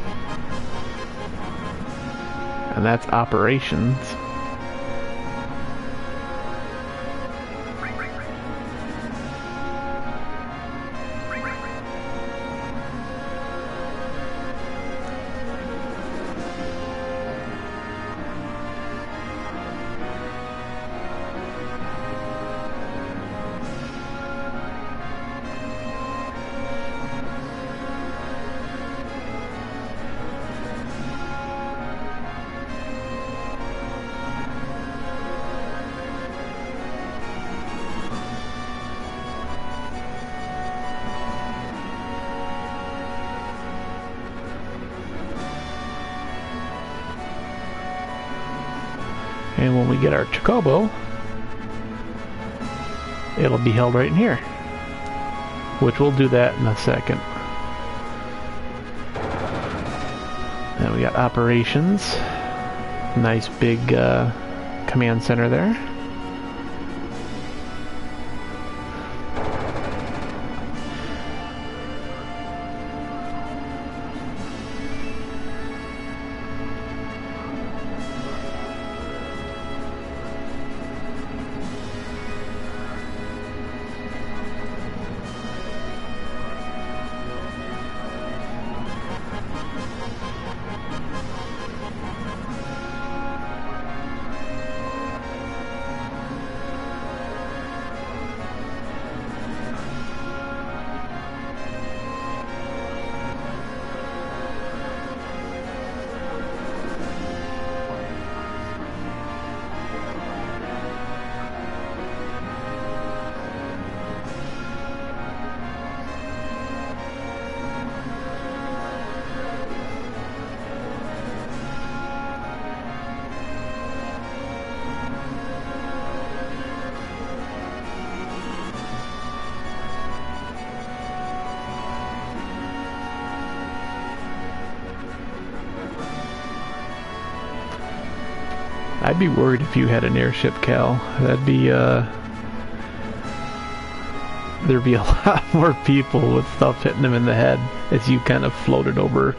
Speaker 1: And that's operations. And when we get our Chocobo, it'll be held right in here. Which we'll do that in a second. Then we got operations. Nice big command center there. I'd be worried if you had an airship, Cal. That'd be, there'd be a lot more people with stuff hitting them in the head as you kind of floated over.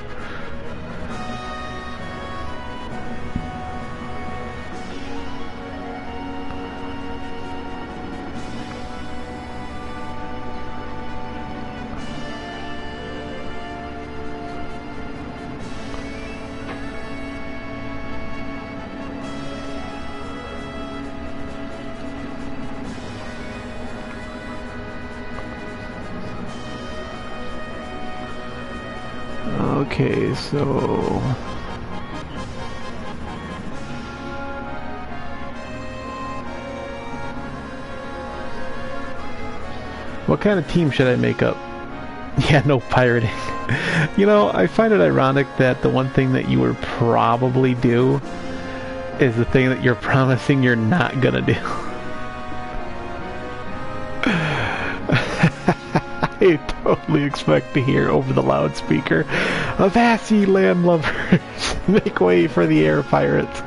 Speaker 1: Okay, so what kind of team should I make up? Yeah, no pirating. You know, I find it ironic that the one thing that you would probably do is the thing that you're promising you're not gonna do. I totally expect to hear over the loudspeaker, "Avast ye landlubbers, make way for the air pirates."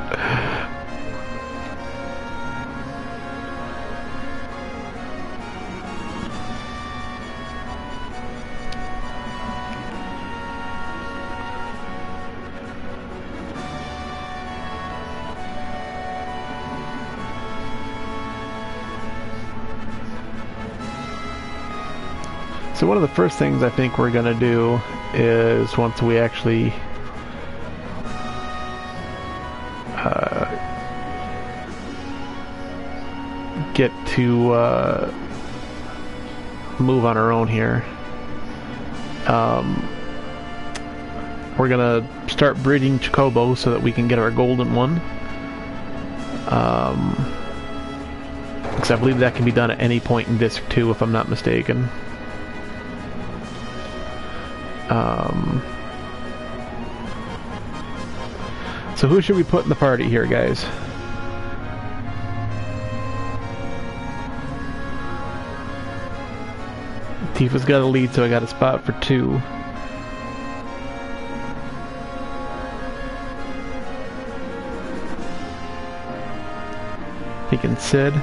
Speaker 1: So one of the first things I think we're going to do is, once we actually get to move on our own here, we're going to start breeding Chocobo so that we can get our golden one. Because I believe that can be done at any point in Disc 2 if I'm not mistaken. So who should we put in the party here, guys? Tifa's got a lead, so I got a spot for 2. Taking Sid.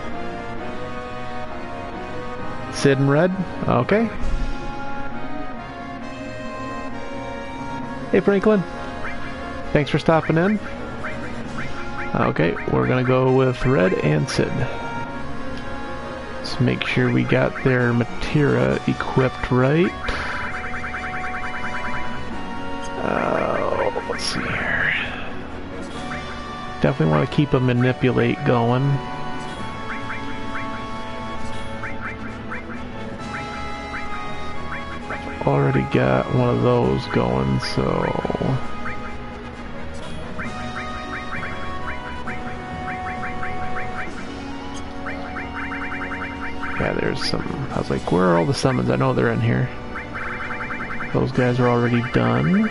Speaker 1: Sid and Red? Okay. Hey Franklin, thanks for stopping in. Okay, we're gonna go with Red and Sid. Let's make sure we got their Matera equipped right. Let's see here. Definitely want to keep a Manipulate going. Already got one of those going, so yeah, there's some. I was like, where are all the summons? I know they're in here. Those guys are already done.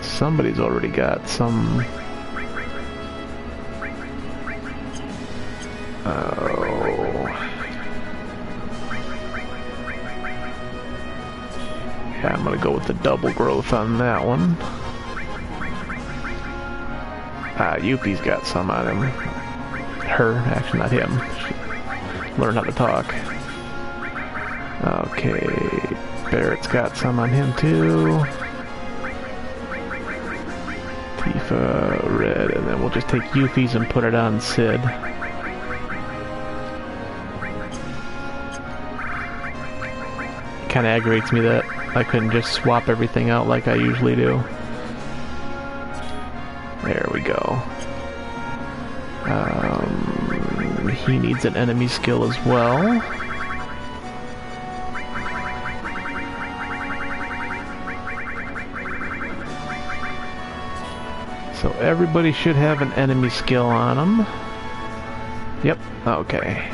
Speaker 1: Somebody's already got some. Yeah, I'm gonna go with the double growth on that one. Yuffie's got some on him. Her, actually not him. Learn how to talk. Okay, Barrett's got some on him too. Tifa, Red, and then we'll just take Yuffie's and put it on Sid. Kinda aggravates me that I couldn't just swap everything out like I usually do. There we go. He needs an enemy skill as well. So everybody should have an enemy skill on them. Yep, okay.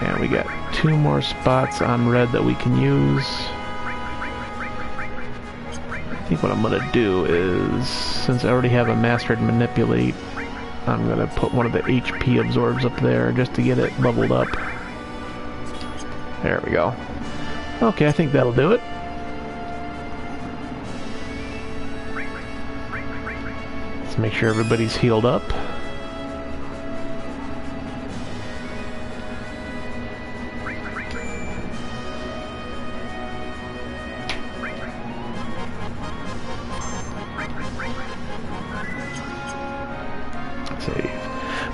Speaker 1: And we got 2 more spots on Red that we can use. I think what I'm gonna do is, since I already have a mastered manipulate, I'm gonna put one of the HP absorbs up there just to get it leveled up. There we go. Okay, I think that'll do it. Let's make sure everybody's healed up.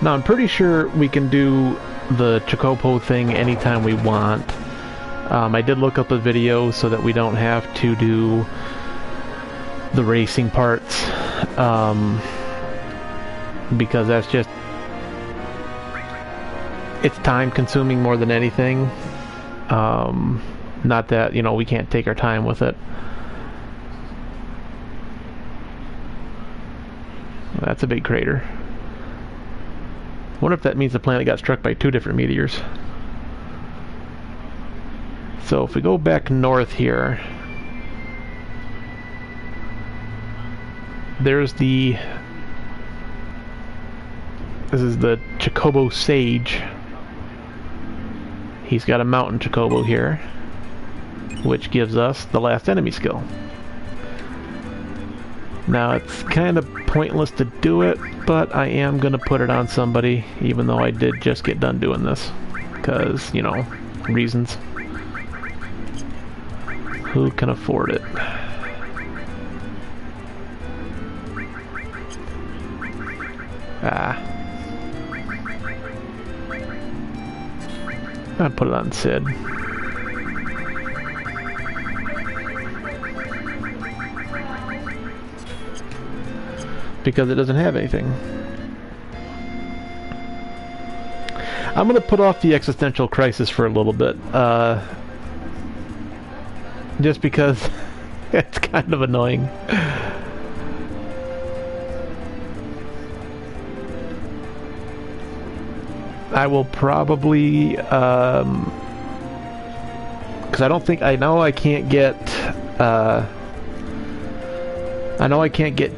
Speaker 1: Now I'm pretty sure we can do the Chocobo thing anytime we want. I did look up a video so that we don't have to do the racing parts, because that's just, it's time consuming more than anything. Not that, you know, we can't take our time with it. That's a big crater. I wonder if that means the planet got struck by 2 different meteors. So if we go back north here, there's the... This is the Chocobo Sage. He's got a mountain Chocobo here, which gives us the last enemy skill. Now it's kind of pointless to do it, but I am going to put it on somebody, even though I did just get done doing this. Because, you know, reasons. Who can afford it? I'll put it on Sid. Because it doesn't have anything. I'm gonna put off the existential crisis for a little bit, just because it's kind of annoying. I will probably, because I don't think, I know I can't get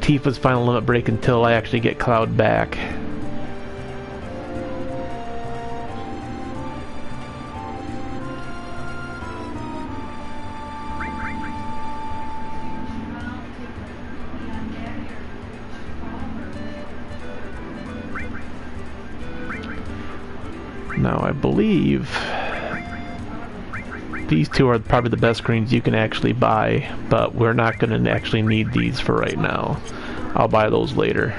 Speaker 1: Tifa's final limit break until I actually get Cloud back. Now I believe these 2 are probably the best screens you can actually buy, but we're not going to actually need these for right now. I'll buy those later.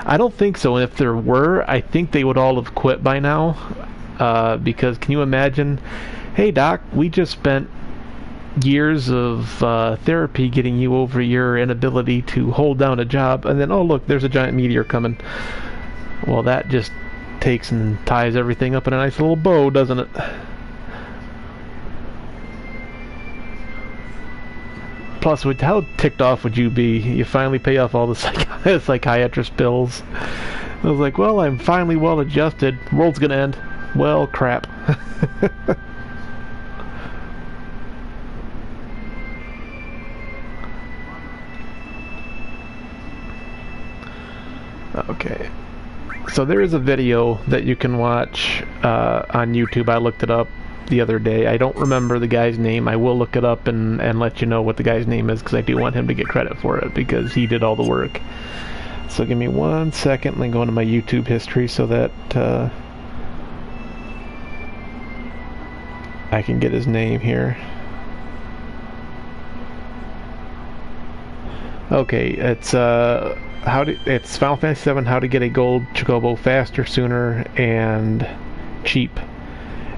Speaker 1: I don't think so, and if there were, I think they would all have quit by now, because can you imagine, hey doc, we just spent years of therapy getting you over your inability to hold down a job, and then, oh look, there's a giant meteor coming. Well, that just takes and ties everything up in a nice little bow, doesn't it? Plus, how ticked off would you be? You finally pay off all the psychiatrist bills. I was like, well, I'm finally well adjusted. World's gonna end. Well, crap. Okay. So there is a video that you can watch on YouTube. I looked it up the other day. I don't remember the guy's name. I will look it up and let you know what the guy's name is, because I do want him to get credit for it, because he did all the work. So give me 1 second and then go into my YouTube history so that I can get his name here. Okay, it's it's Final Fantasy VII: How to Get a Gold Chocobo Faster, Sooner, and Cheap,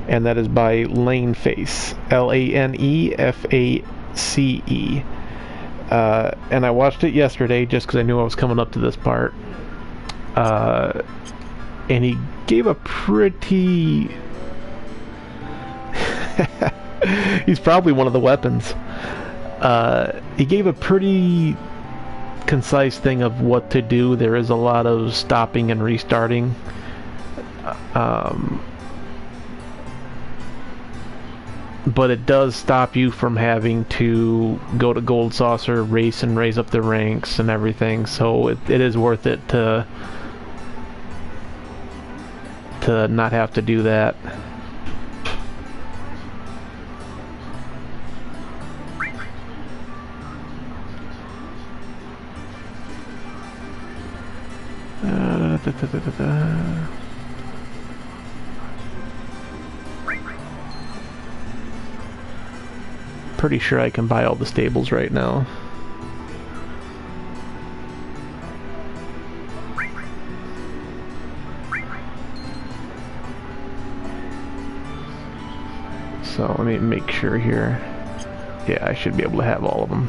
Speaker 1: and that is by Laneface, Laneface. And I watched it yesterday just because I knew I was coming up to this part, and he gave a pretty he's probably one of the weapons. He gave a pretty concise thing of what to do. There is a lot of stopping and restarting. But it does stop you from having to go to Gold Saucer, race and raise up the ranks and everything, so it is worth it to not have to do that. Pretty sure I can buy all the stables right now. So let me make sure here. Yeah, I should be able to have all of them.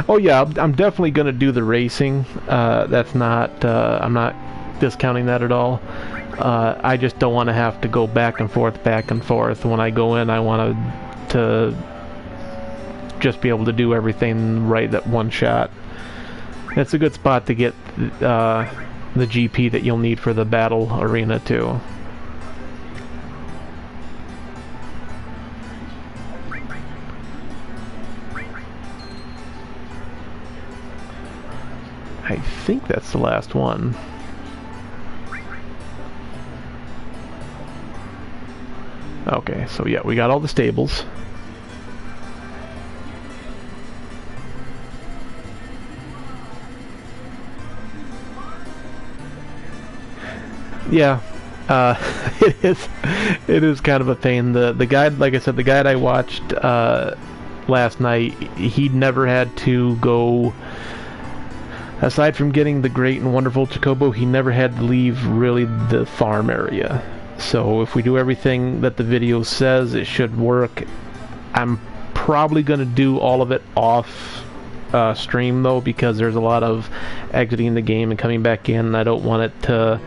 Speaker 1: Oh yeah, I'm definitely gonna do the racing. That's not, I'm not discounting that at all. I just don't want to have to go back and forth. When I go in, I want to just be able to do everything right at one shot. It's a good spot to get the GP that you'll need for the battle arena too. I think that's the last one. Okay, so yeah, we got all the stables. Yeah, it is kind of a pain. The guide, like I said, the guide I watched last night, he never had to go. Aside from getting the great and wonderful Chocobo, he never had to leave really the farm area. So if we do everything that the video says, it should work. I'm probably going to do all of it off stream though, because there's a lot of exiting the game and coming back in. I don't want it to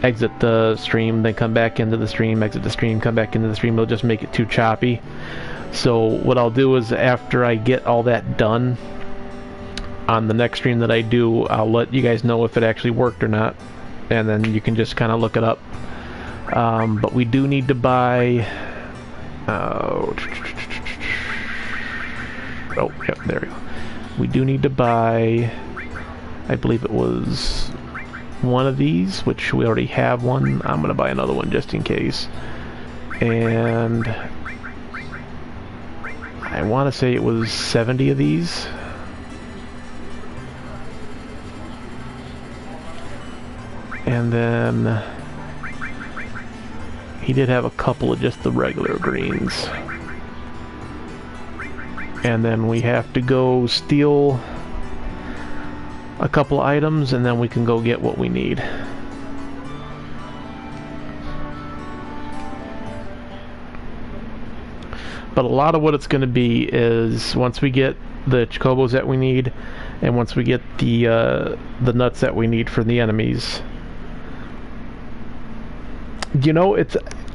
Speaker 1: exit the stream, then come back into the stream, exit the stream, come back into the stream. It'll just make it too choppy. So what I'll do is, after I get all that done, on the next stream that I do, I'll let you guys know if it actually worked or not, and then you can just kind of look it up. But we do need to buy... oh, yep, there we go. We do need to buy... I believe it was one of these, which we already have one. I'm going to buy another one just in case. And... I want to say it was 70 of these. And then he did have a couple of just the regular greens. And then we have to go steal a couple items, and then we can go get what we need. But a lot of what it's going to be is, once we get the Chocobos that we need, and once we get the nuts that we need for the enemies. You know,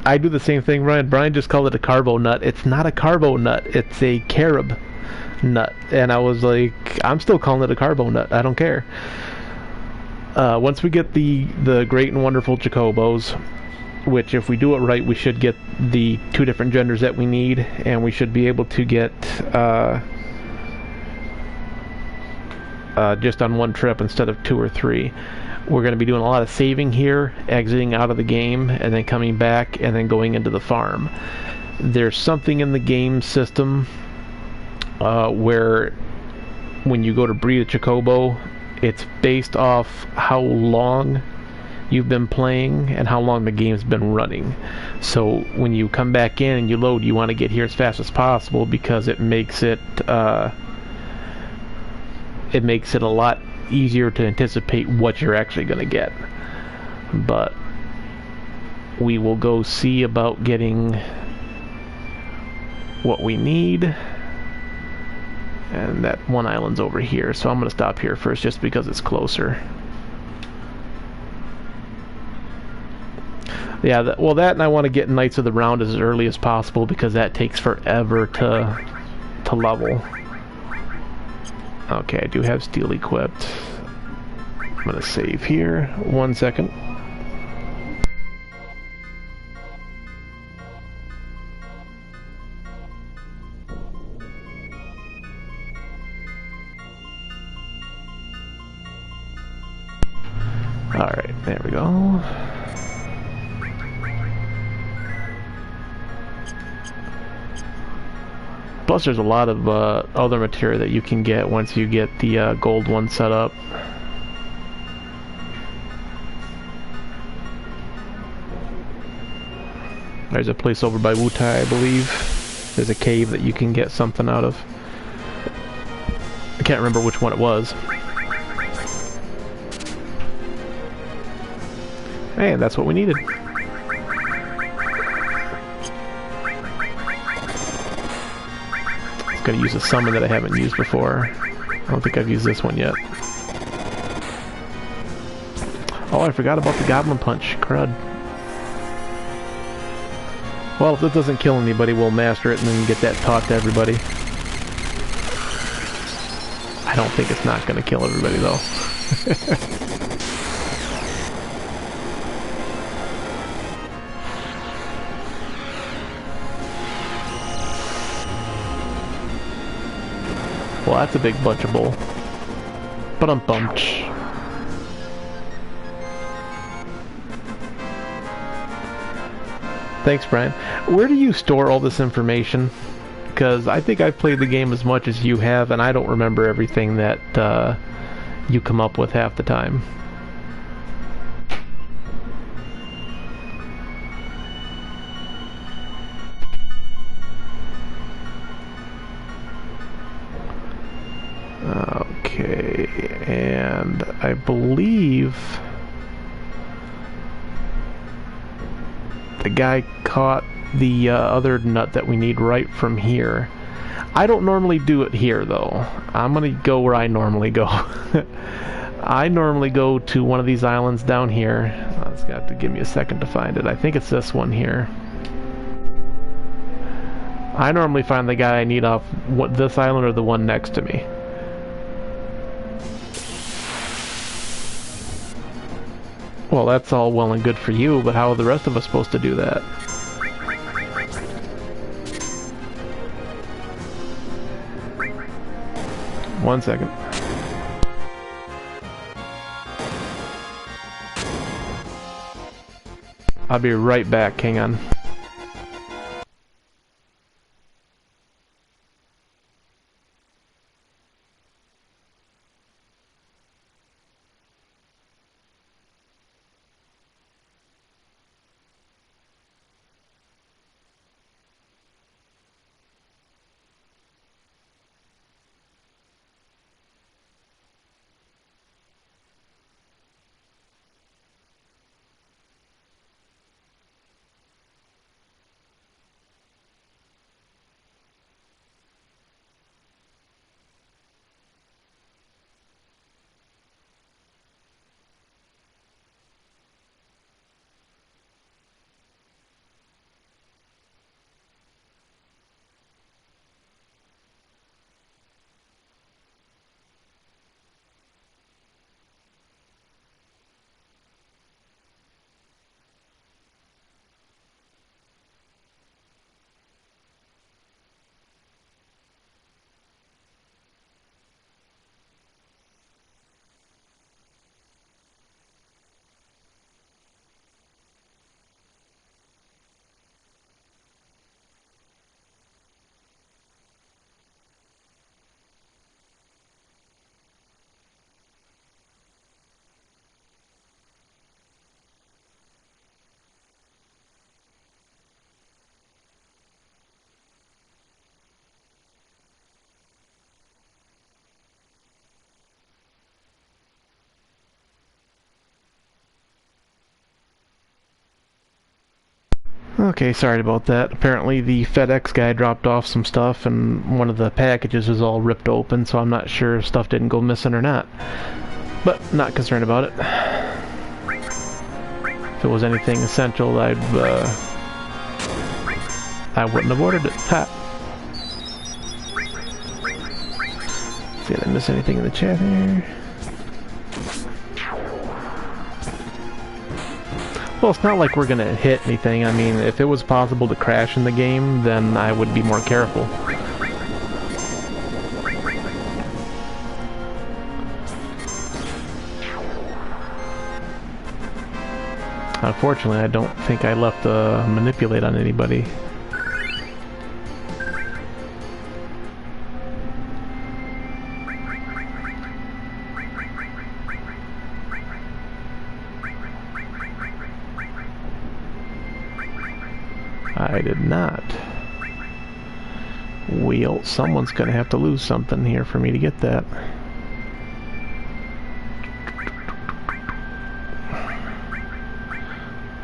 Speaker 1: I do the same thing, Ryan. Brian just called it a carbo nut. It's not a carbo nut. It's a carob nut. And I was like, I'm still calling it a carbo nut. I don't care. Once we get the great and wonderful Chocobos, which if we do it right, we should get the 2 different genders that we need, and we should be able to get just on one trip instead of 2 or 3. We're going to be doing a lot of saving here, exiting out of the game, and then coming back, and then going into the farm. There's something in the game system where when you go to breed a Chocobo, it's based off how long you've been playing and how long the game's been running. So when you come back in and you load, you want to get here as fast as possible, because it makes it a lot easier to anticipate what you're actually going to get. But we will go see about getting what we need. And that one island's over here, so I'm going to stop here first just because it's closer. Yeah, well, that, and I want to get Knights of the Round as early as possible, because that takes forever to level. Okay, I do have steel equipped. I'm going to save here. 1 second. Alright, there we go. Plus there's a lot of other material that you can get once you get the gold one set up. There's a place over by Wutai, I believe. There's a cave that you can get something out of. I can't remember which one it was. Hey, that's what we needed. I'm gonna use a summon that I haven't used before. I don't think I've used this one yet. Oh, I forgot about the Goblin Punch. Crud. Well, if it doesn't kill anybody, we'll master it and then get that taught to everybody. I don't think it's not gonna kill everybody, though. Well, that's a big bunch of bull. But I'm bumped. Thanks, Brian. Where do you store all this information? Because I think I've played the game as much as you have, and I don't remember everything that you come up with half the time. Okay, and I believe the guy caught the other nut that we need right from here. I don't normally do it here, though. I'm gonna go where I normally go. I normally go to one of these islands down here. Oh, it's gonna have to give me a second to find it. I think it's this one here. I normally find the guy I need off this island or the one next to me. Well, that's all well and good for you, but how are the rest of us supposed to do that? One second. I'll be right back, hang on. Okay, sorry about that. Apparently the FedEx guy dropped off some stuff and one of the packages was all ripped open, so I'm not sure if stuff didn't go missing or not. But not concerned about it. If it was anything essential, I wouldn't have ordered it. Ha! See, did I miss anything in the chat here? Well, it's not like we're gonna hit anything. I mean, if it was possible to crash in the game, then I would be more careful. Unfortunately, I don't think I left a manipulate on anybody. I did not. Wheel. Someone's gonna have to lose something here for me to get that.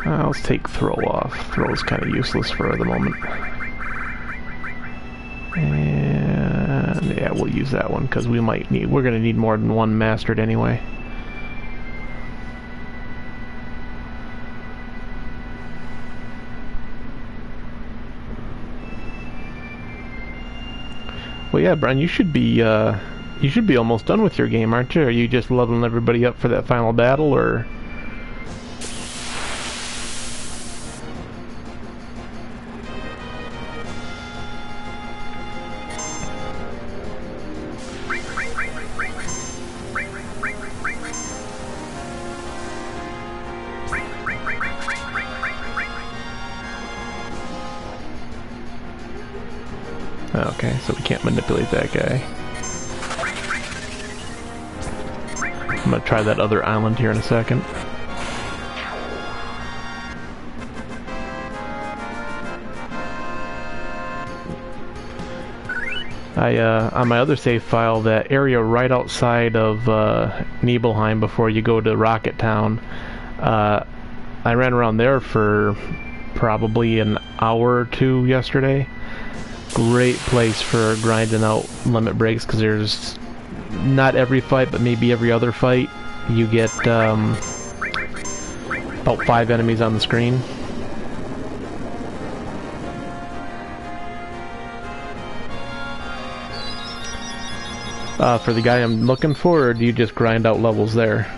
Speaker 1: Let's take throw off. Throw's kind of useless for the moment. And yeah, we'll use that one because we're gonna need more than one mastered anyway. Well, yeah, Brian, you should be almost done with your game, aren't you? Are you just leveling everybody up for that final battle, or? Okay, so we can't manipulate that guy. I'm gonna try that other island here in a second. On my other save file, that area right outside of Nibelheim before you go to Rocket Town, I ran around there for probably an hour or two yesterday. Great place for grinding out limit breaks, because there's not every fight, but maybe every other fight you get about 5 enemies on the screen. For the guy I'm looking for, or do you just grind out levels there?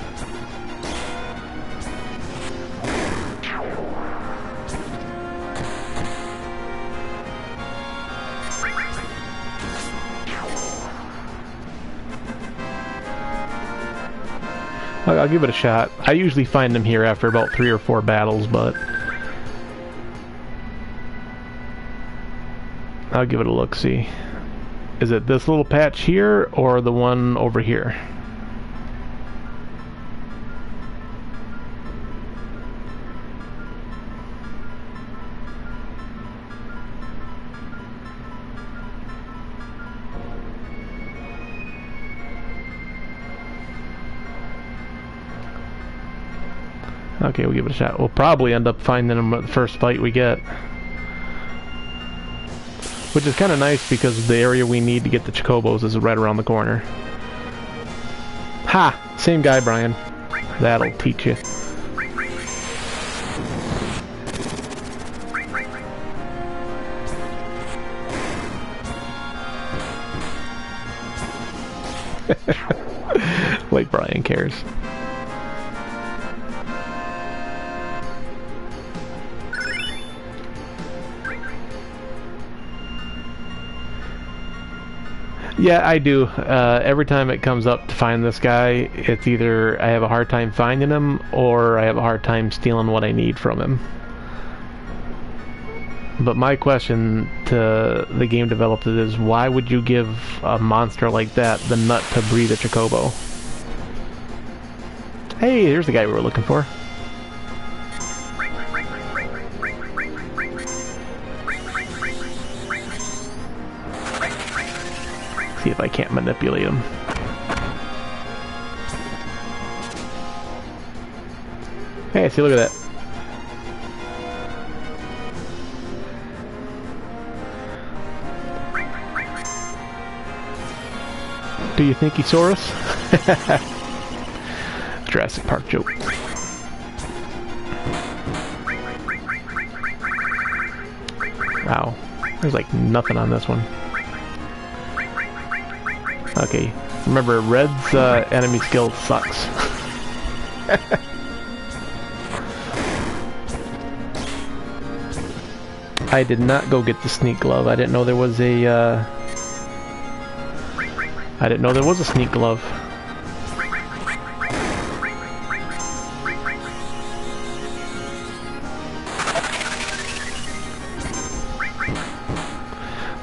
Speaker 1: I'll give it a shot. I usually find them here after about 3 or 4 battles, but I'll give it a look-see. Is it this little patch here, or the one over here? Okay, we'll give it a shot. We'll probably end up finding them at the first fight we get. Which is kind of nice because the area we need to get the Chocobos is right around the corner. Ha! Same guy, Brian. That'll teach you. Like Brian cares. Yeah, I do. Every time it comes up to find this guy, it's either I have a hard time finding him, or I have a hard time stealing what I need from him. But my question to the game developers is, why would you give a monster like that the nut to breed a Chocobo? Hey, here's the guy we were looking for. See if I can't manipulate him. Hey, see, look at that. Do you think he saw us? Jurassic Park joke. Wow. There's like nothing on this one. Okay. Remember, Red's enemy skill sucks. I did not go get the sneak glove. I didn't know there was a sneak glove.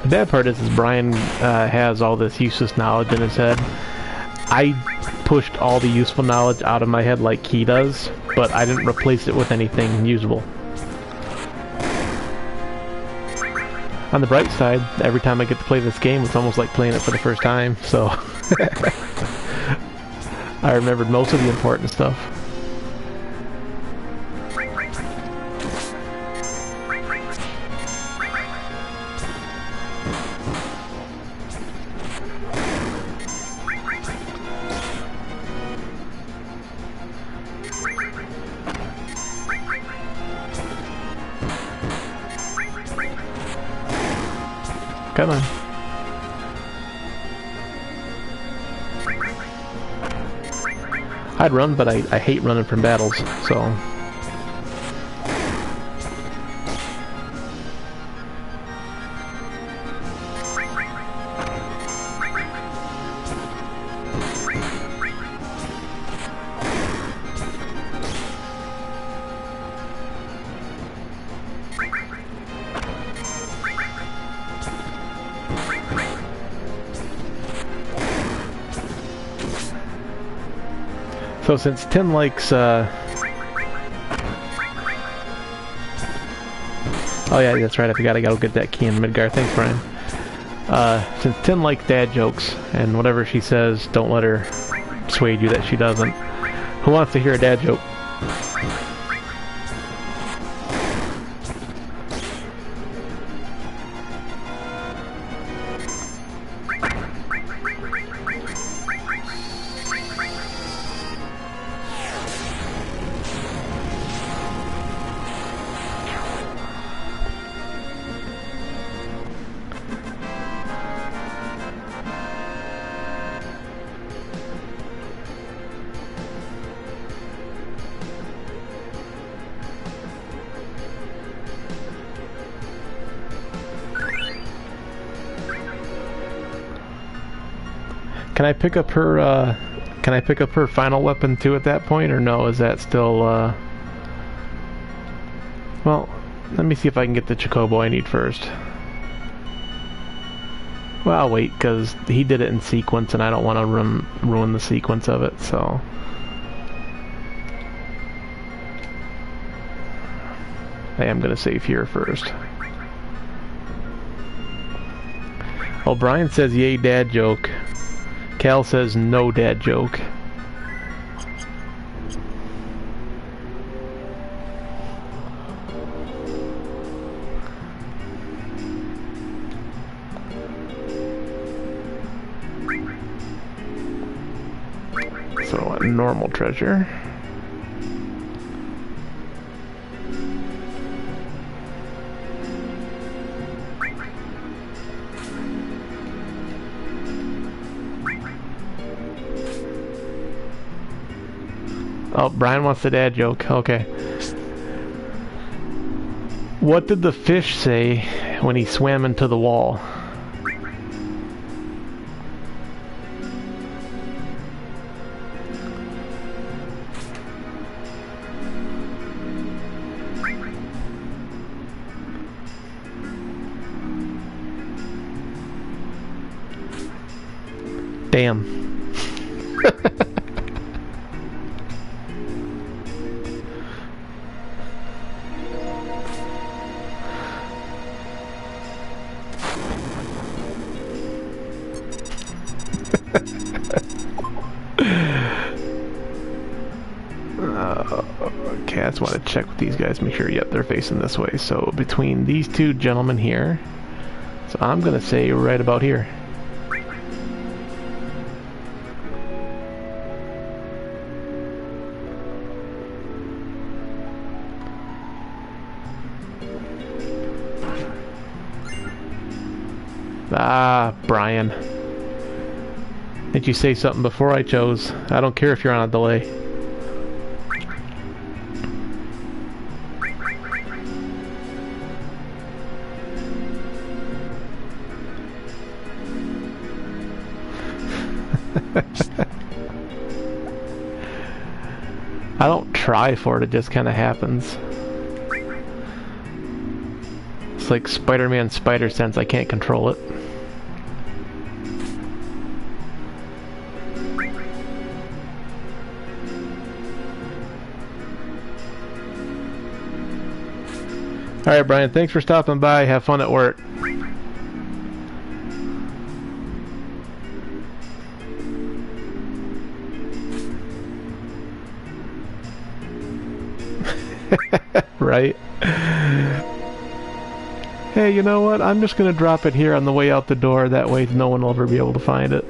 Speaker 1: The bad part is Brian has all this useless knowledge in his head. I pushed all the useful knowledge out of my head like he does, but I didn't replace it with anything usable. On the bright side, every time I get to play this game, it's almost like playing it for the first time, so I remembered most of the important stuff. Come on. I'd run, but I hate running from battles, so... So since Tim likes, oh yeah, that's right, I forgot I gotta get that key in Midgar. Thanks, Brian. Since Tim likes dad jokes, and whatever she says, don't let her persuade you that she doesn't. Who wants to hear a dad joke? Can I pick up her final weapon too at that point, or no? Is that still well, let me see if I can get the Chocobo I need first. Well, I'll wait, because he did it in sequence and I don't want to ruin the sequence of it, so... I am going to save here first. Oh, Brian says yay dad joke. Cal says no dad joke. So a normal treasure. Oh, Brian wants the dad joke. Okay. What did the fish say when he swam into the wall? Damn. Okay, I just want to check with these guys, make sure, yep, they're facing this way. So between these two gentlemen here, so I'm going to say right about here. Ah, Brian. Did you say something before I chose? I don't care if you're on a delay. I don't try for it, it just kind of happens. It's like Spider-Man spider sense, I can't control it. Alright, Brian, thanks for stopping by. Have fun at work. Right? Hey, you know what? I'm just gonna drop it here on the way out the door. That way no one will ever be able to find it.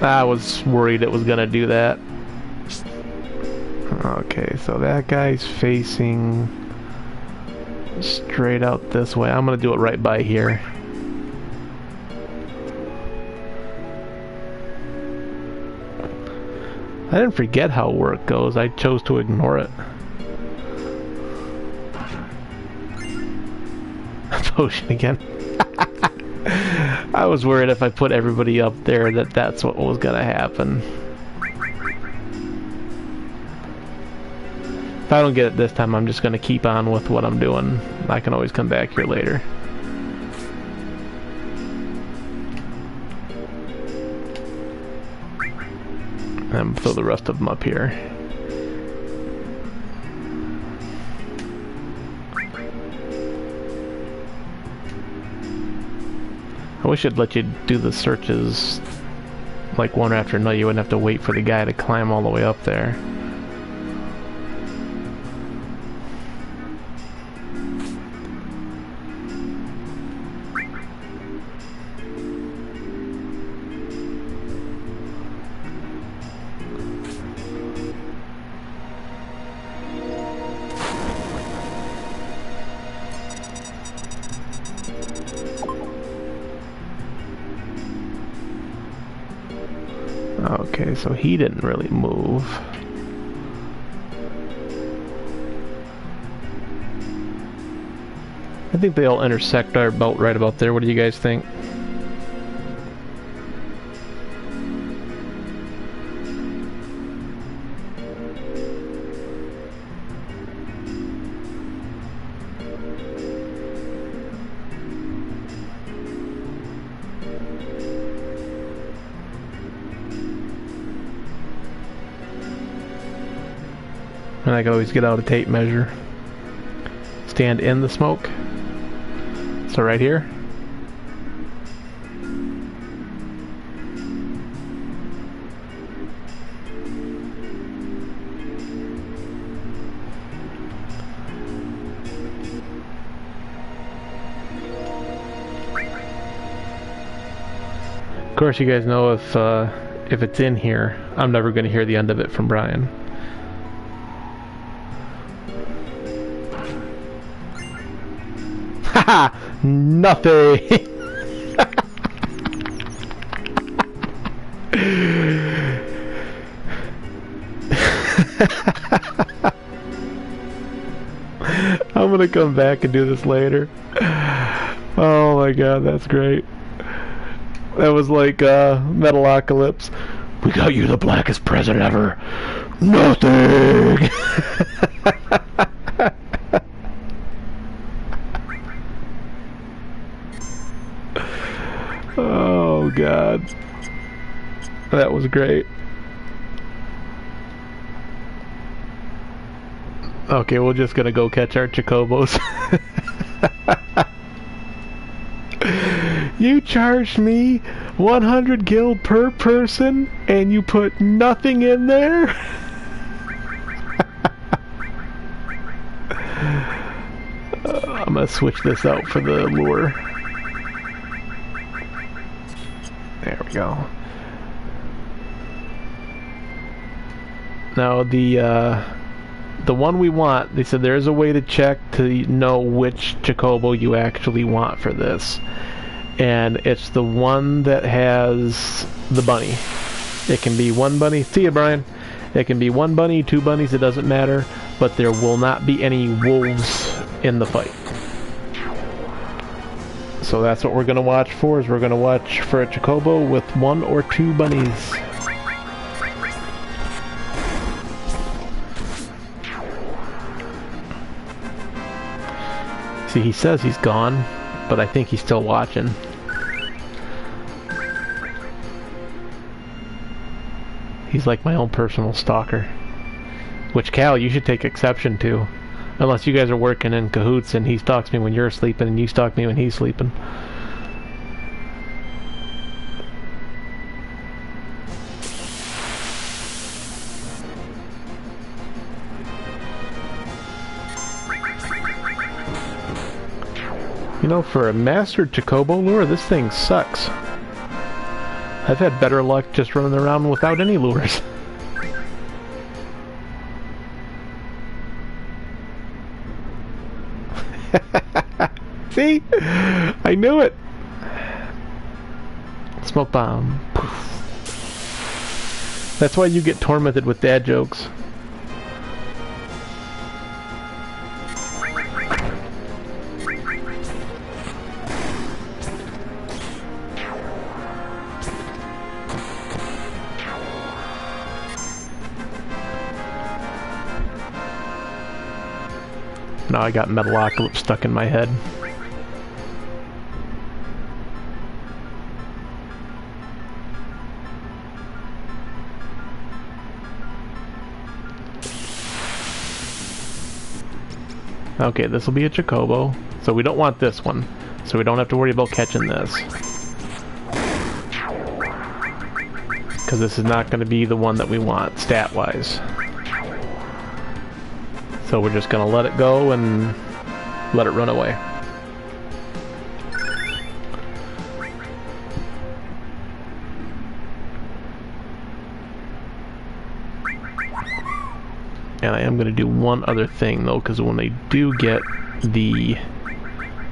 Speaker 1: I was worried it was gonna do that. Okay, so that guy's facing straight out this way. I'm gonna do it right by here. I didn't forget how work goes. I chose to ignore it. Potion again. I was worried if I put everybody up there that's what was gonna happen. If I don't get it this time, I'm just gonna keep on with what I'm doing. I can always come back here later. And throw the rest of them up here. I wish I'd let you do the searches like one after another. You wouldn't have to wait for the guy to climb all the way up there. Okay, so he didn't really move. I think they all intersect about right about there. What do you guys think? And I could always get out a tape measure. Stand in the smoke. So right here. Of course, you guys know if it's in here, I'm never going to hear the end of it from Brian. Haha! Nothing! I'm gonna come back and do this later. Oh my god, that's great. That was like Metalocalypse. We got you the blackest present ever. Nothing! Oh god. That was great. Okay, we're just gonna go catch our Chocobos. You charged me 100 gil per person and you put nothing in there? I'm gonna switch this out for the lure. There we go. Now the one we want, they said there is a way to check to know which Chocobo you actually want for this. And it's the one that has the bunny. It can be one bunny. See ya, Brian. It can be one bunny, two bunnies, it doesn't matter. But there will not be any wolves in the fight. So that's what we're going to watch for, is we're going to watch for a Chocobo with one or two bunnies. See, he says he's gone, but I think he's still watching. He's like my own personal stalker. Which, Cal, you should take exception to. Unless you guys are working in cahoots and he stalks me when you're sleeping and you stalk me when he's sleeping. You know, for a mastered Chocobo lure, this thing sucks. I've had better luck just running around without any lures. See? I knew it! Smoke bomb. Poof. That's why you get tormented with dad jokes. Now I got Metalocalypse stuck in my head. Okay, this will be a Chocobo. So we don't want this one. So we don't have to worry about catching this. Because this is not going to be the one that we want, stat-wise. So we're just going to let it go and let it run away. And I am going to do one other thing though, because when I do get the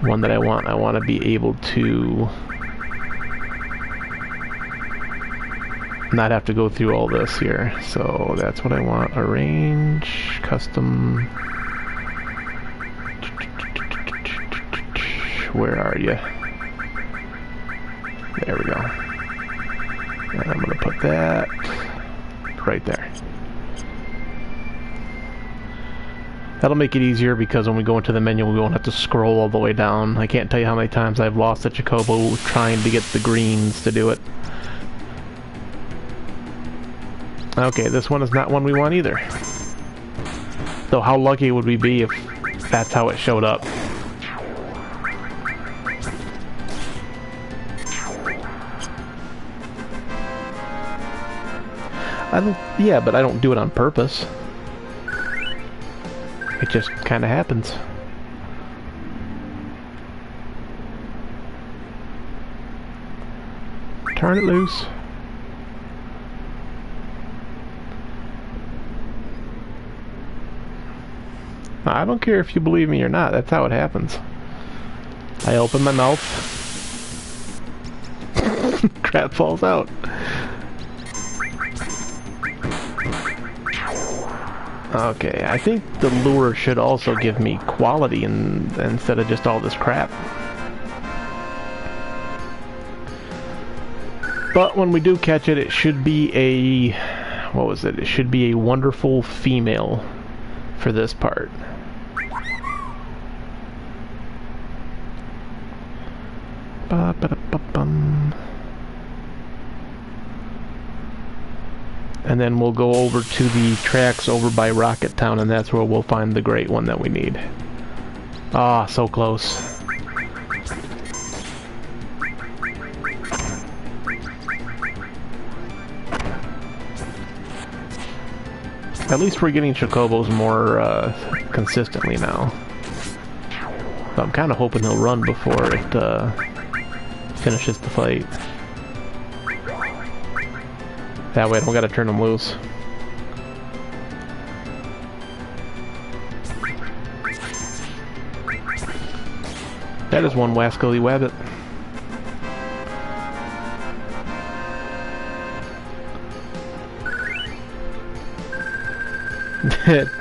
Speaker 1: one that I want to be able to not have to go through all this here. So that's what I want. Arrange, custom. Where are you? There we go. And I'm going to put that right there. That'll make it easier because when we go into the menu we won't have to scroll all the way down. I can't tell you how many times I've lost a Chocobo trying to get the greens to do it. Okay, this one is not one we want either. Though how lucky would we be if that's how it showed up? Yeah, but I don't do it on purpose. It just kind of happens. Turn it loose. I don't care if you believe me or not, that's how it happens. I open my mouth. Crap falls out. Okay, I think the lure should also give me quality instead of just all this crap. But when we do catch it, it should be a... what was it? It should be a wonderful female for this part. Ba-ba-da-ba-bum. And then we'll go over to the tracks over by Rocket Town, and that's where we'll find the great one that we need. Ah, so close. At least we're getting Chocobos more consistently now. But I'm kind of hoping he'll run before it finishes the fight. That way I don't gotta turn him loose. That is one wascally wabbit.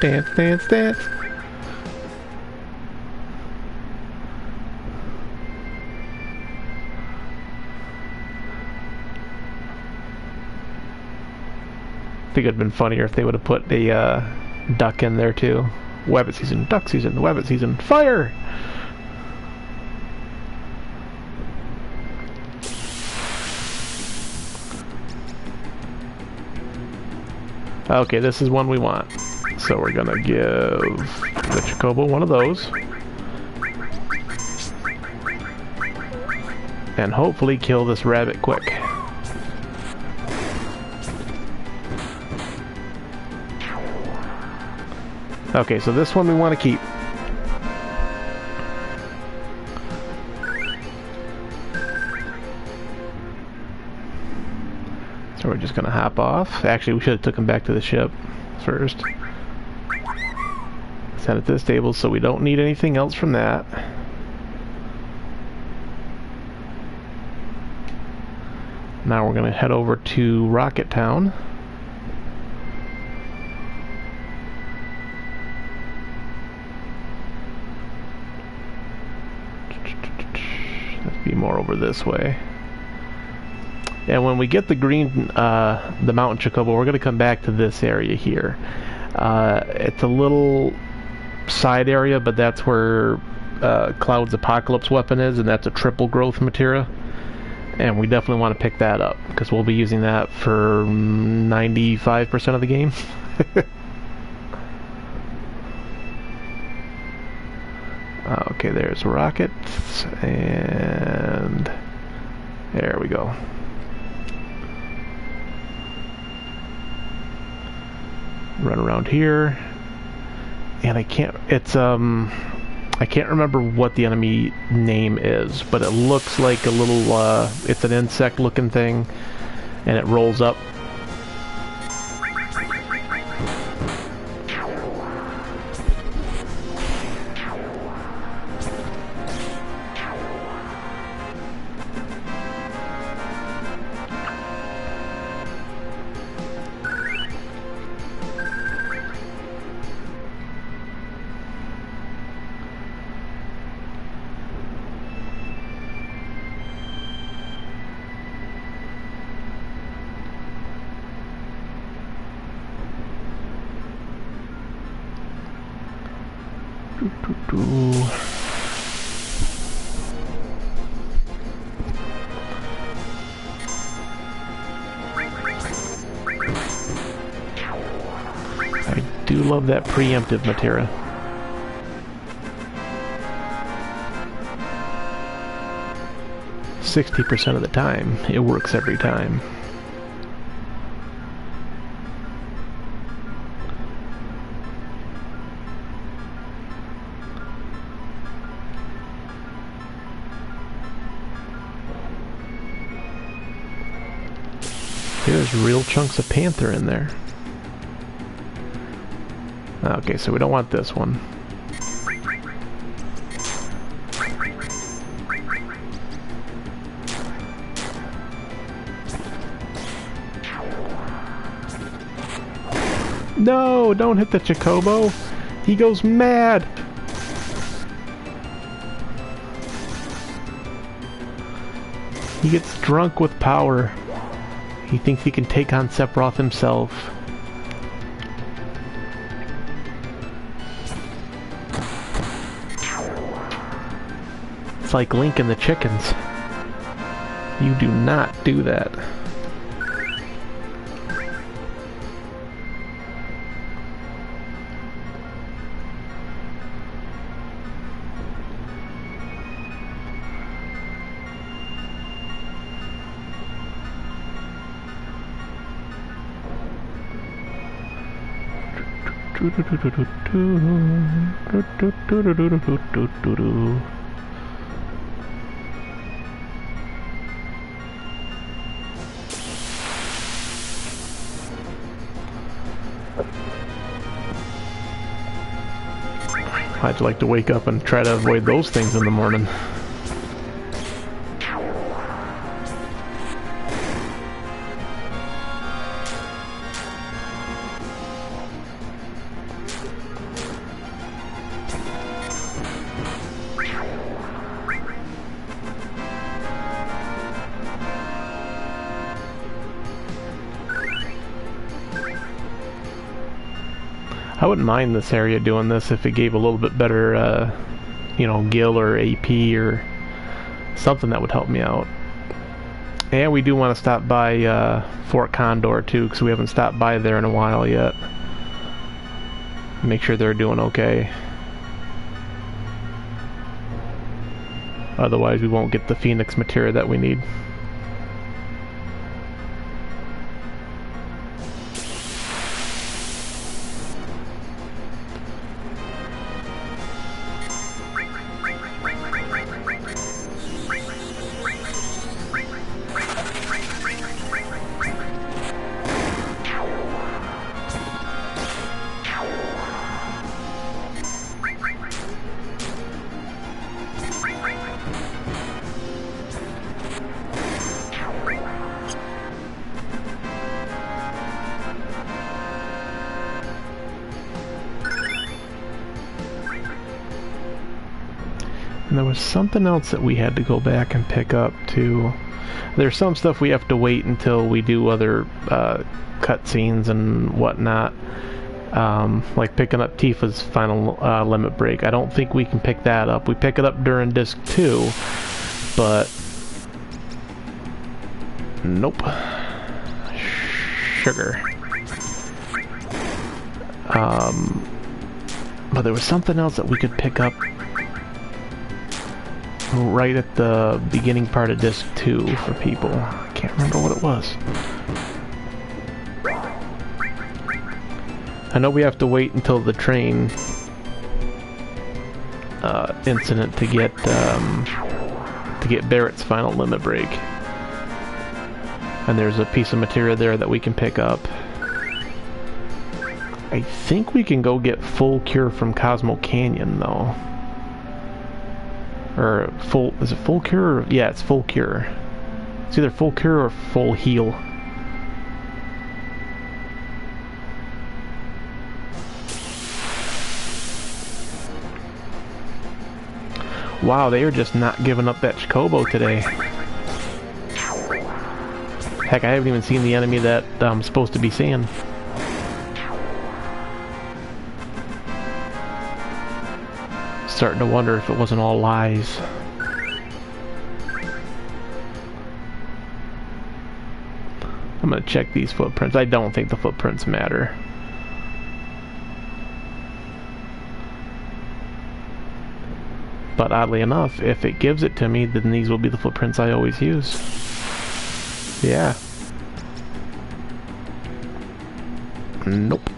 Speaker 1: Dance, dance, dance. I think it'd been funnier if they would have put a duck in there too. Wabbit season, duck season, wabbit season, fire! Okay, this is one we want. So we're gonna give the Chocobo one of those. And hopefully kill this rabbit quick. Okay, so this one we want to keep. So we're just gonna hop off. Actually, we should have took him back to the ship first. Send it to the stable, so we don't need anything else from that. Now we're gonna head over to Rocket Town. Let's be more over this way. And when we get the green, the Mountain Chocobo, we're going to come back to this area here. It's a little side area, but that's where Cloud's Apocalypse weapon is, and that's a triple growth materia. And we definitely want to pick that up, because we'll be using that for 95% of the game. Okay, there's rockets, and there we go. Run around here, and I can't remember what the enemy name is, but it looks like a little it's an insect looking thing, and it rolls up. I do love that preemptive materia. %60 of the time, it works every time. There's real chunks of panther in there. Okay, so we don't want this one. No, don't hit the Chocobo. He goes mad. He gets drunk with power. He thinks he can take on Sephiroth himself. It's like Link and the chickens. You do not do that. I'd like to wake up and try to avoid those things in the morning. I wouldn't mind this area doing this if it gave a little bit better, you know, gil or AP or something that would help me out. And we do want to stop by Fort Condor too, because we haven't stopped by there in a while yet. Make sure they're doing okay. Otherwise we won't get the Phoenix material that we need. And there was something else that we had to go back and pick up too. There's some stuff we have to wait until we do other cutscenes and whatnot. Like picking up Tifa's final limit break. I don't think we can pick that up. We pick it up during disc 2, but nope. Sugar. But there was something else that we could pick up right at the beginning part of disc 2 for people. I can't remember what it was. I know we have to wait until the train incident to get Barrett's final limit break. And there's a piece of material there that we can pick up. I think we can go get full cure from Cosmo Canyon though. Or full, is it full cure? Or, yeah, it's full cure. It's either full cure or full heal. Wow, they are just not giving up that Chocobo today. Heck, I haven't even seen the enemy that I'm supposed to be seeing. Starting to wonder if it wasn't all lies. I'm gonna check these footprints. I don't think the footprints matter. But oddly enough, if it gives it to me, then these will be the footprints I always use. Yeah. Nope.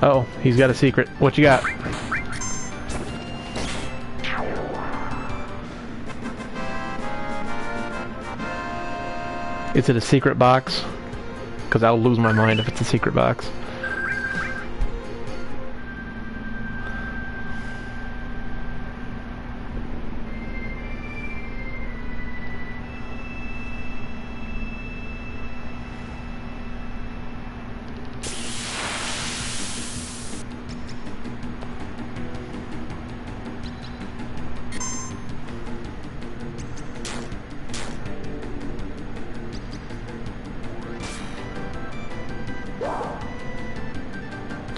Speaker 1: Oh, he's got a secret. What you got? Is it a secret box? Because I'll lose my mind if it's a secret box.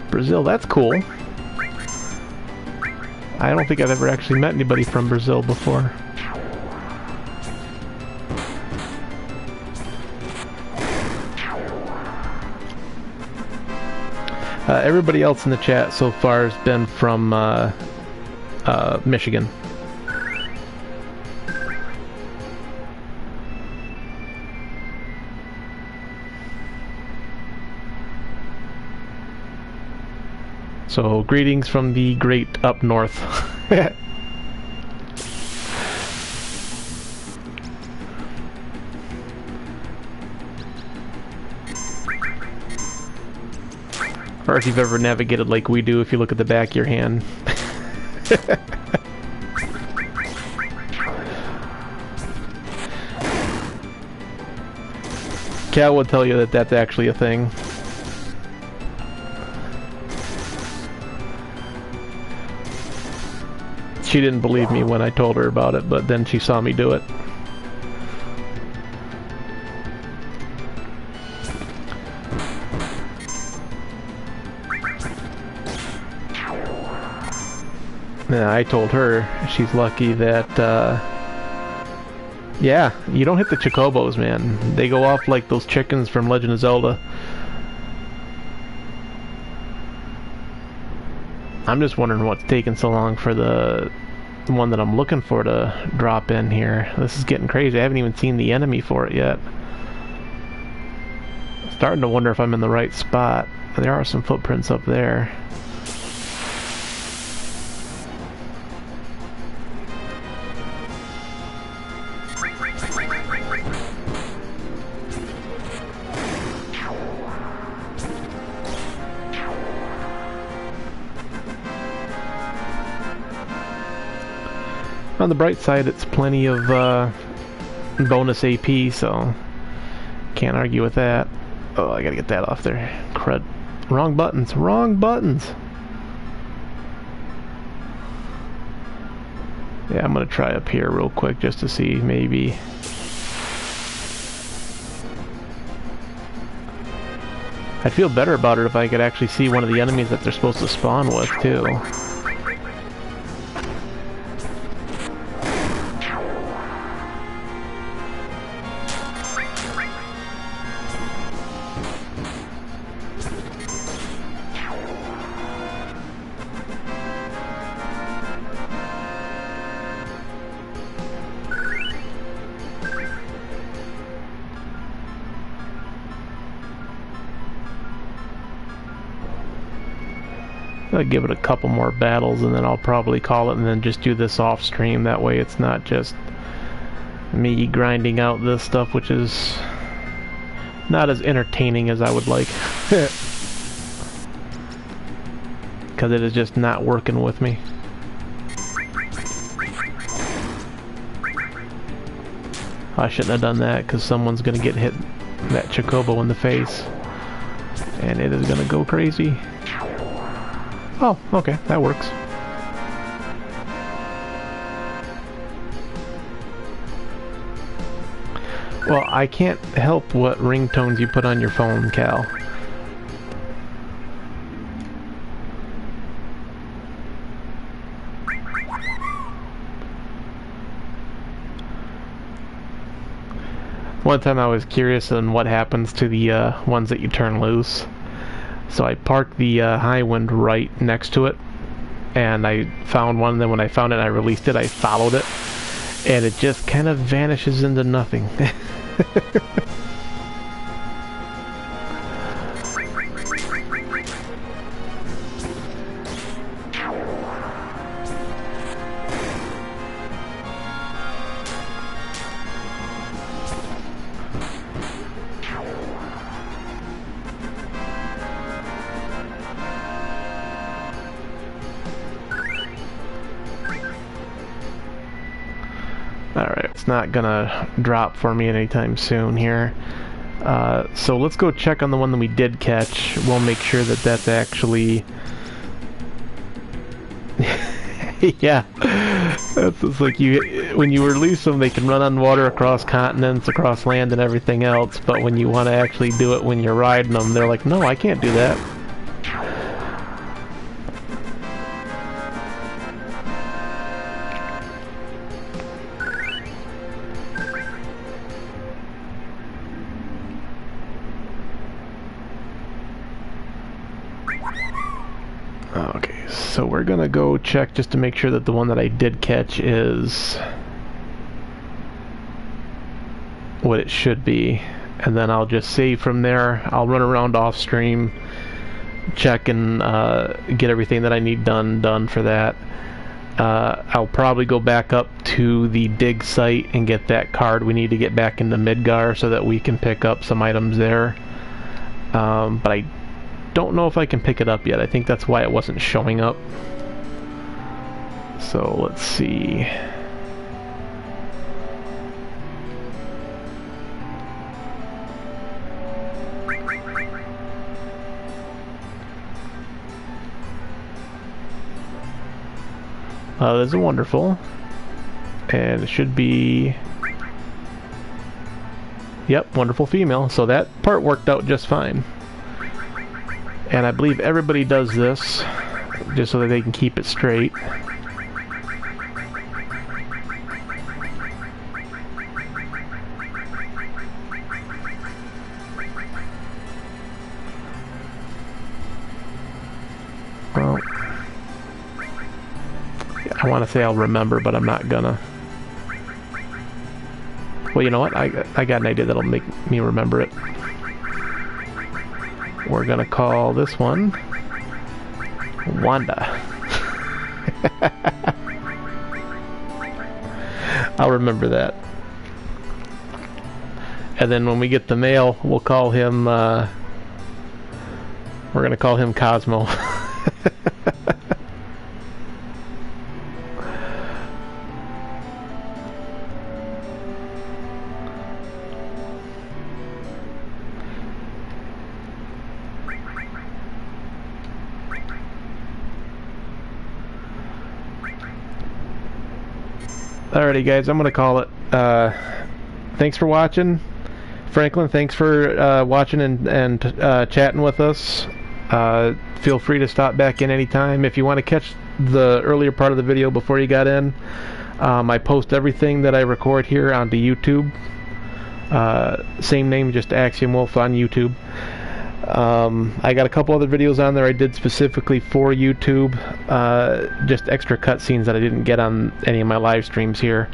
Speaker 1: Brazil, that's cool. I don't think I've ever actually met anybody from Brazil before. Everybody else in the chat so far has been from Michigan. So, greetings from the great up north. Or if you've ever navigated like we do, if you look at the back of your hand. Cal will tell you that that's actually a thing. She didn't believe me when I told her about it, but then she saw me do it. Yeah, I told her she's lucky that, yeah, you don't hit the chocobos, man. They go off like those chickens from Legend of Zelda. I'm just wondering what's taking so long for the one that I'm looking for to drop in here. This is getting crazy. I haven't even seen the enemy for it yet. Starting to wonder if I'm in the right spot. There are some footprints up there. On the bright side, it's plenty of bonus AP, so can't argue with that. Oh, I gotta get that off there. Crud. Wrong buttons. Wrong buttons! Yeah, I'm gonna try up here real quick just to see, maybe. I'd feel better about it if I could actually see one of the enemies that they're supposed to spawn with, too. I'll give it a couple more battles and then I'll probably call it and then just do this off stream. That way it's not just me grinding out this stuff, which is not as entertaining as I would like. Because it is just not working with me. I shouldn't have done that because someone's going to get hit that Chocobo in the face. And it is going to go crazy. Oh, okay, that works. Well, I can't help what ringtones you put on your phone, Cal. One time I was curious on what happens to the ones that you turn loose. So I parked the Highwind right next to it, and I found one, and then when I found it and I released it, I followed it, and it just kind of vanishes into nothing. Alright, it's not gonna drop for me anytime soon here. So let's go check on the one that we did catch. We'll make sure that that's actually... yeah, that's just like when you release them, they can run on water across continents, across land and everything else, but when you want to actually do it when you're riding them, they're like, no, I can't do that. So we're gonna go check just to make sure that the one that I did catch is what it should be, and then I'll just save from there. I'll run around off stream, check and get everything that I need done for that. I'll probably go back up to the dig site and get that card we need to get back into Midgar so that we can pick up some items there. But I don't know if I can pick it up yet. I think that's why it wasn't showing up. So let's see. There's a wonderful, and it should be, yep, wonderful female. So that part worked out just fine. And I believe everybody does this just so that they can keep it straight. Well, I want to say I'll remember, but I'm not gonna. Well, you know what? I got an idea that'll make me remember it. We're gonna call this one Wanda. I'll remember that. And then when we get the male, we'll call him, we're gonna call him Cosmo. Alrighty guys, I'm gonna call it. Thanks for watching. Franklin, thanks for watching and chatting with us. Feel free to stop back in anytime. If you want to catch the earlier part of the video before you got in, I post everything that I record here onto YouTube. Same name, just Axiom Wolf on YouTube. I got a couple other videos on there I did specifically for YouTube, just extra cutscenes that I didn't get on any of my live streams here.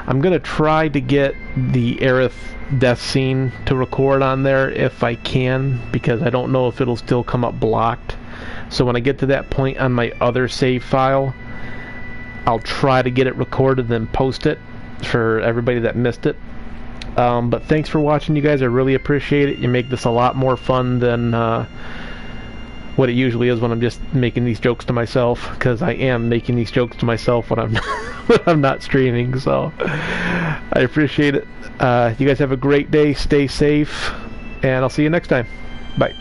Speaker 1: I'm gonna try to get the Aerith death scene to record on there if I can, because I don't know if it'll still come up blocked. So when I get to that point on my other save file, I'll try to get it recorded and then post it for everybody that missed it. But thanks for watching, you guys. I really appreciate it. You make this a lot more fun than what it usually is when I'm just making these jokes to myself, because I am making these jokes to myself when I'm when I'm not streaming. So I appreciate it. You guys have a great day. Stay safe, and I'll see you next time. Bye.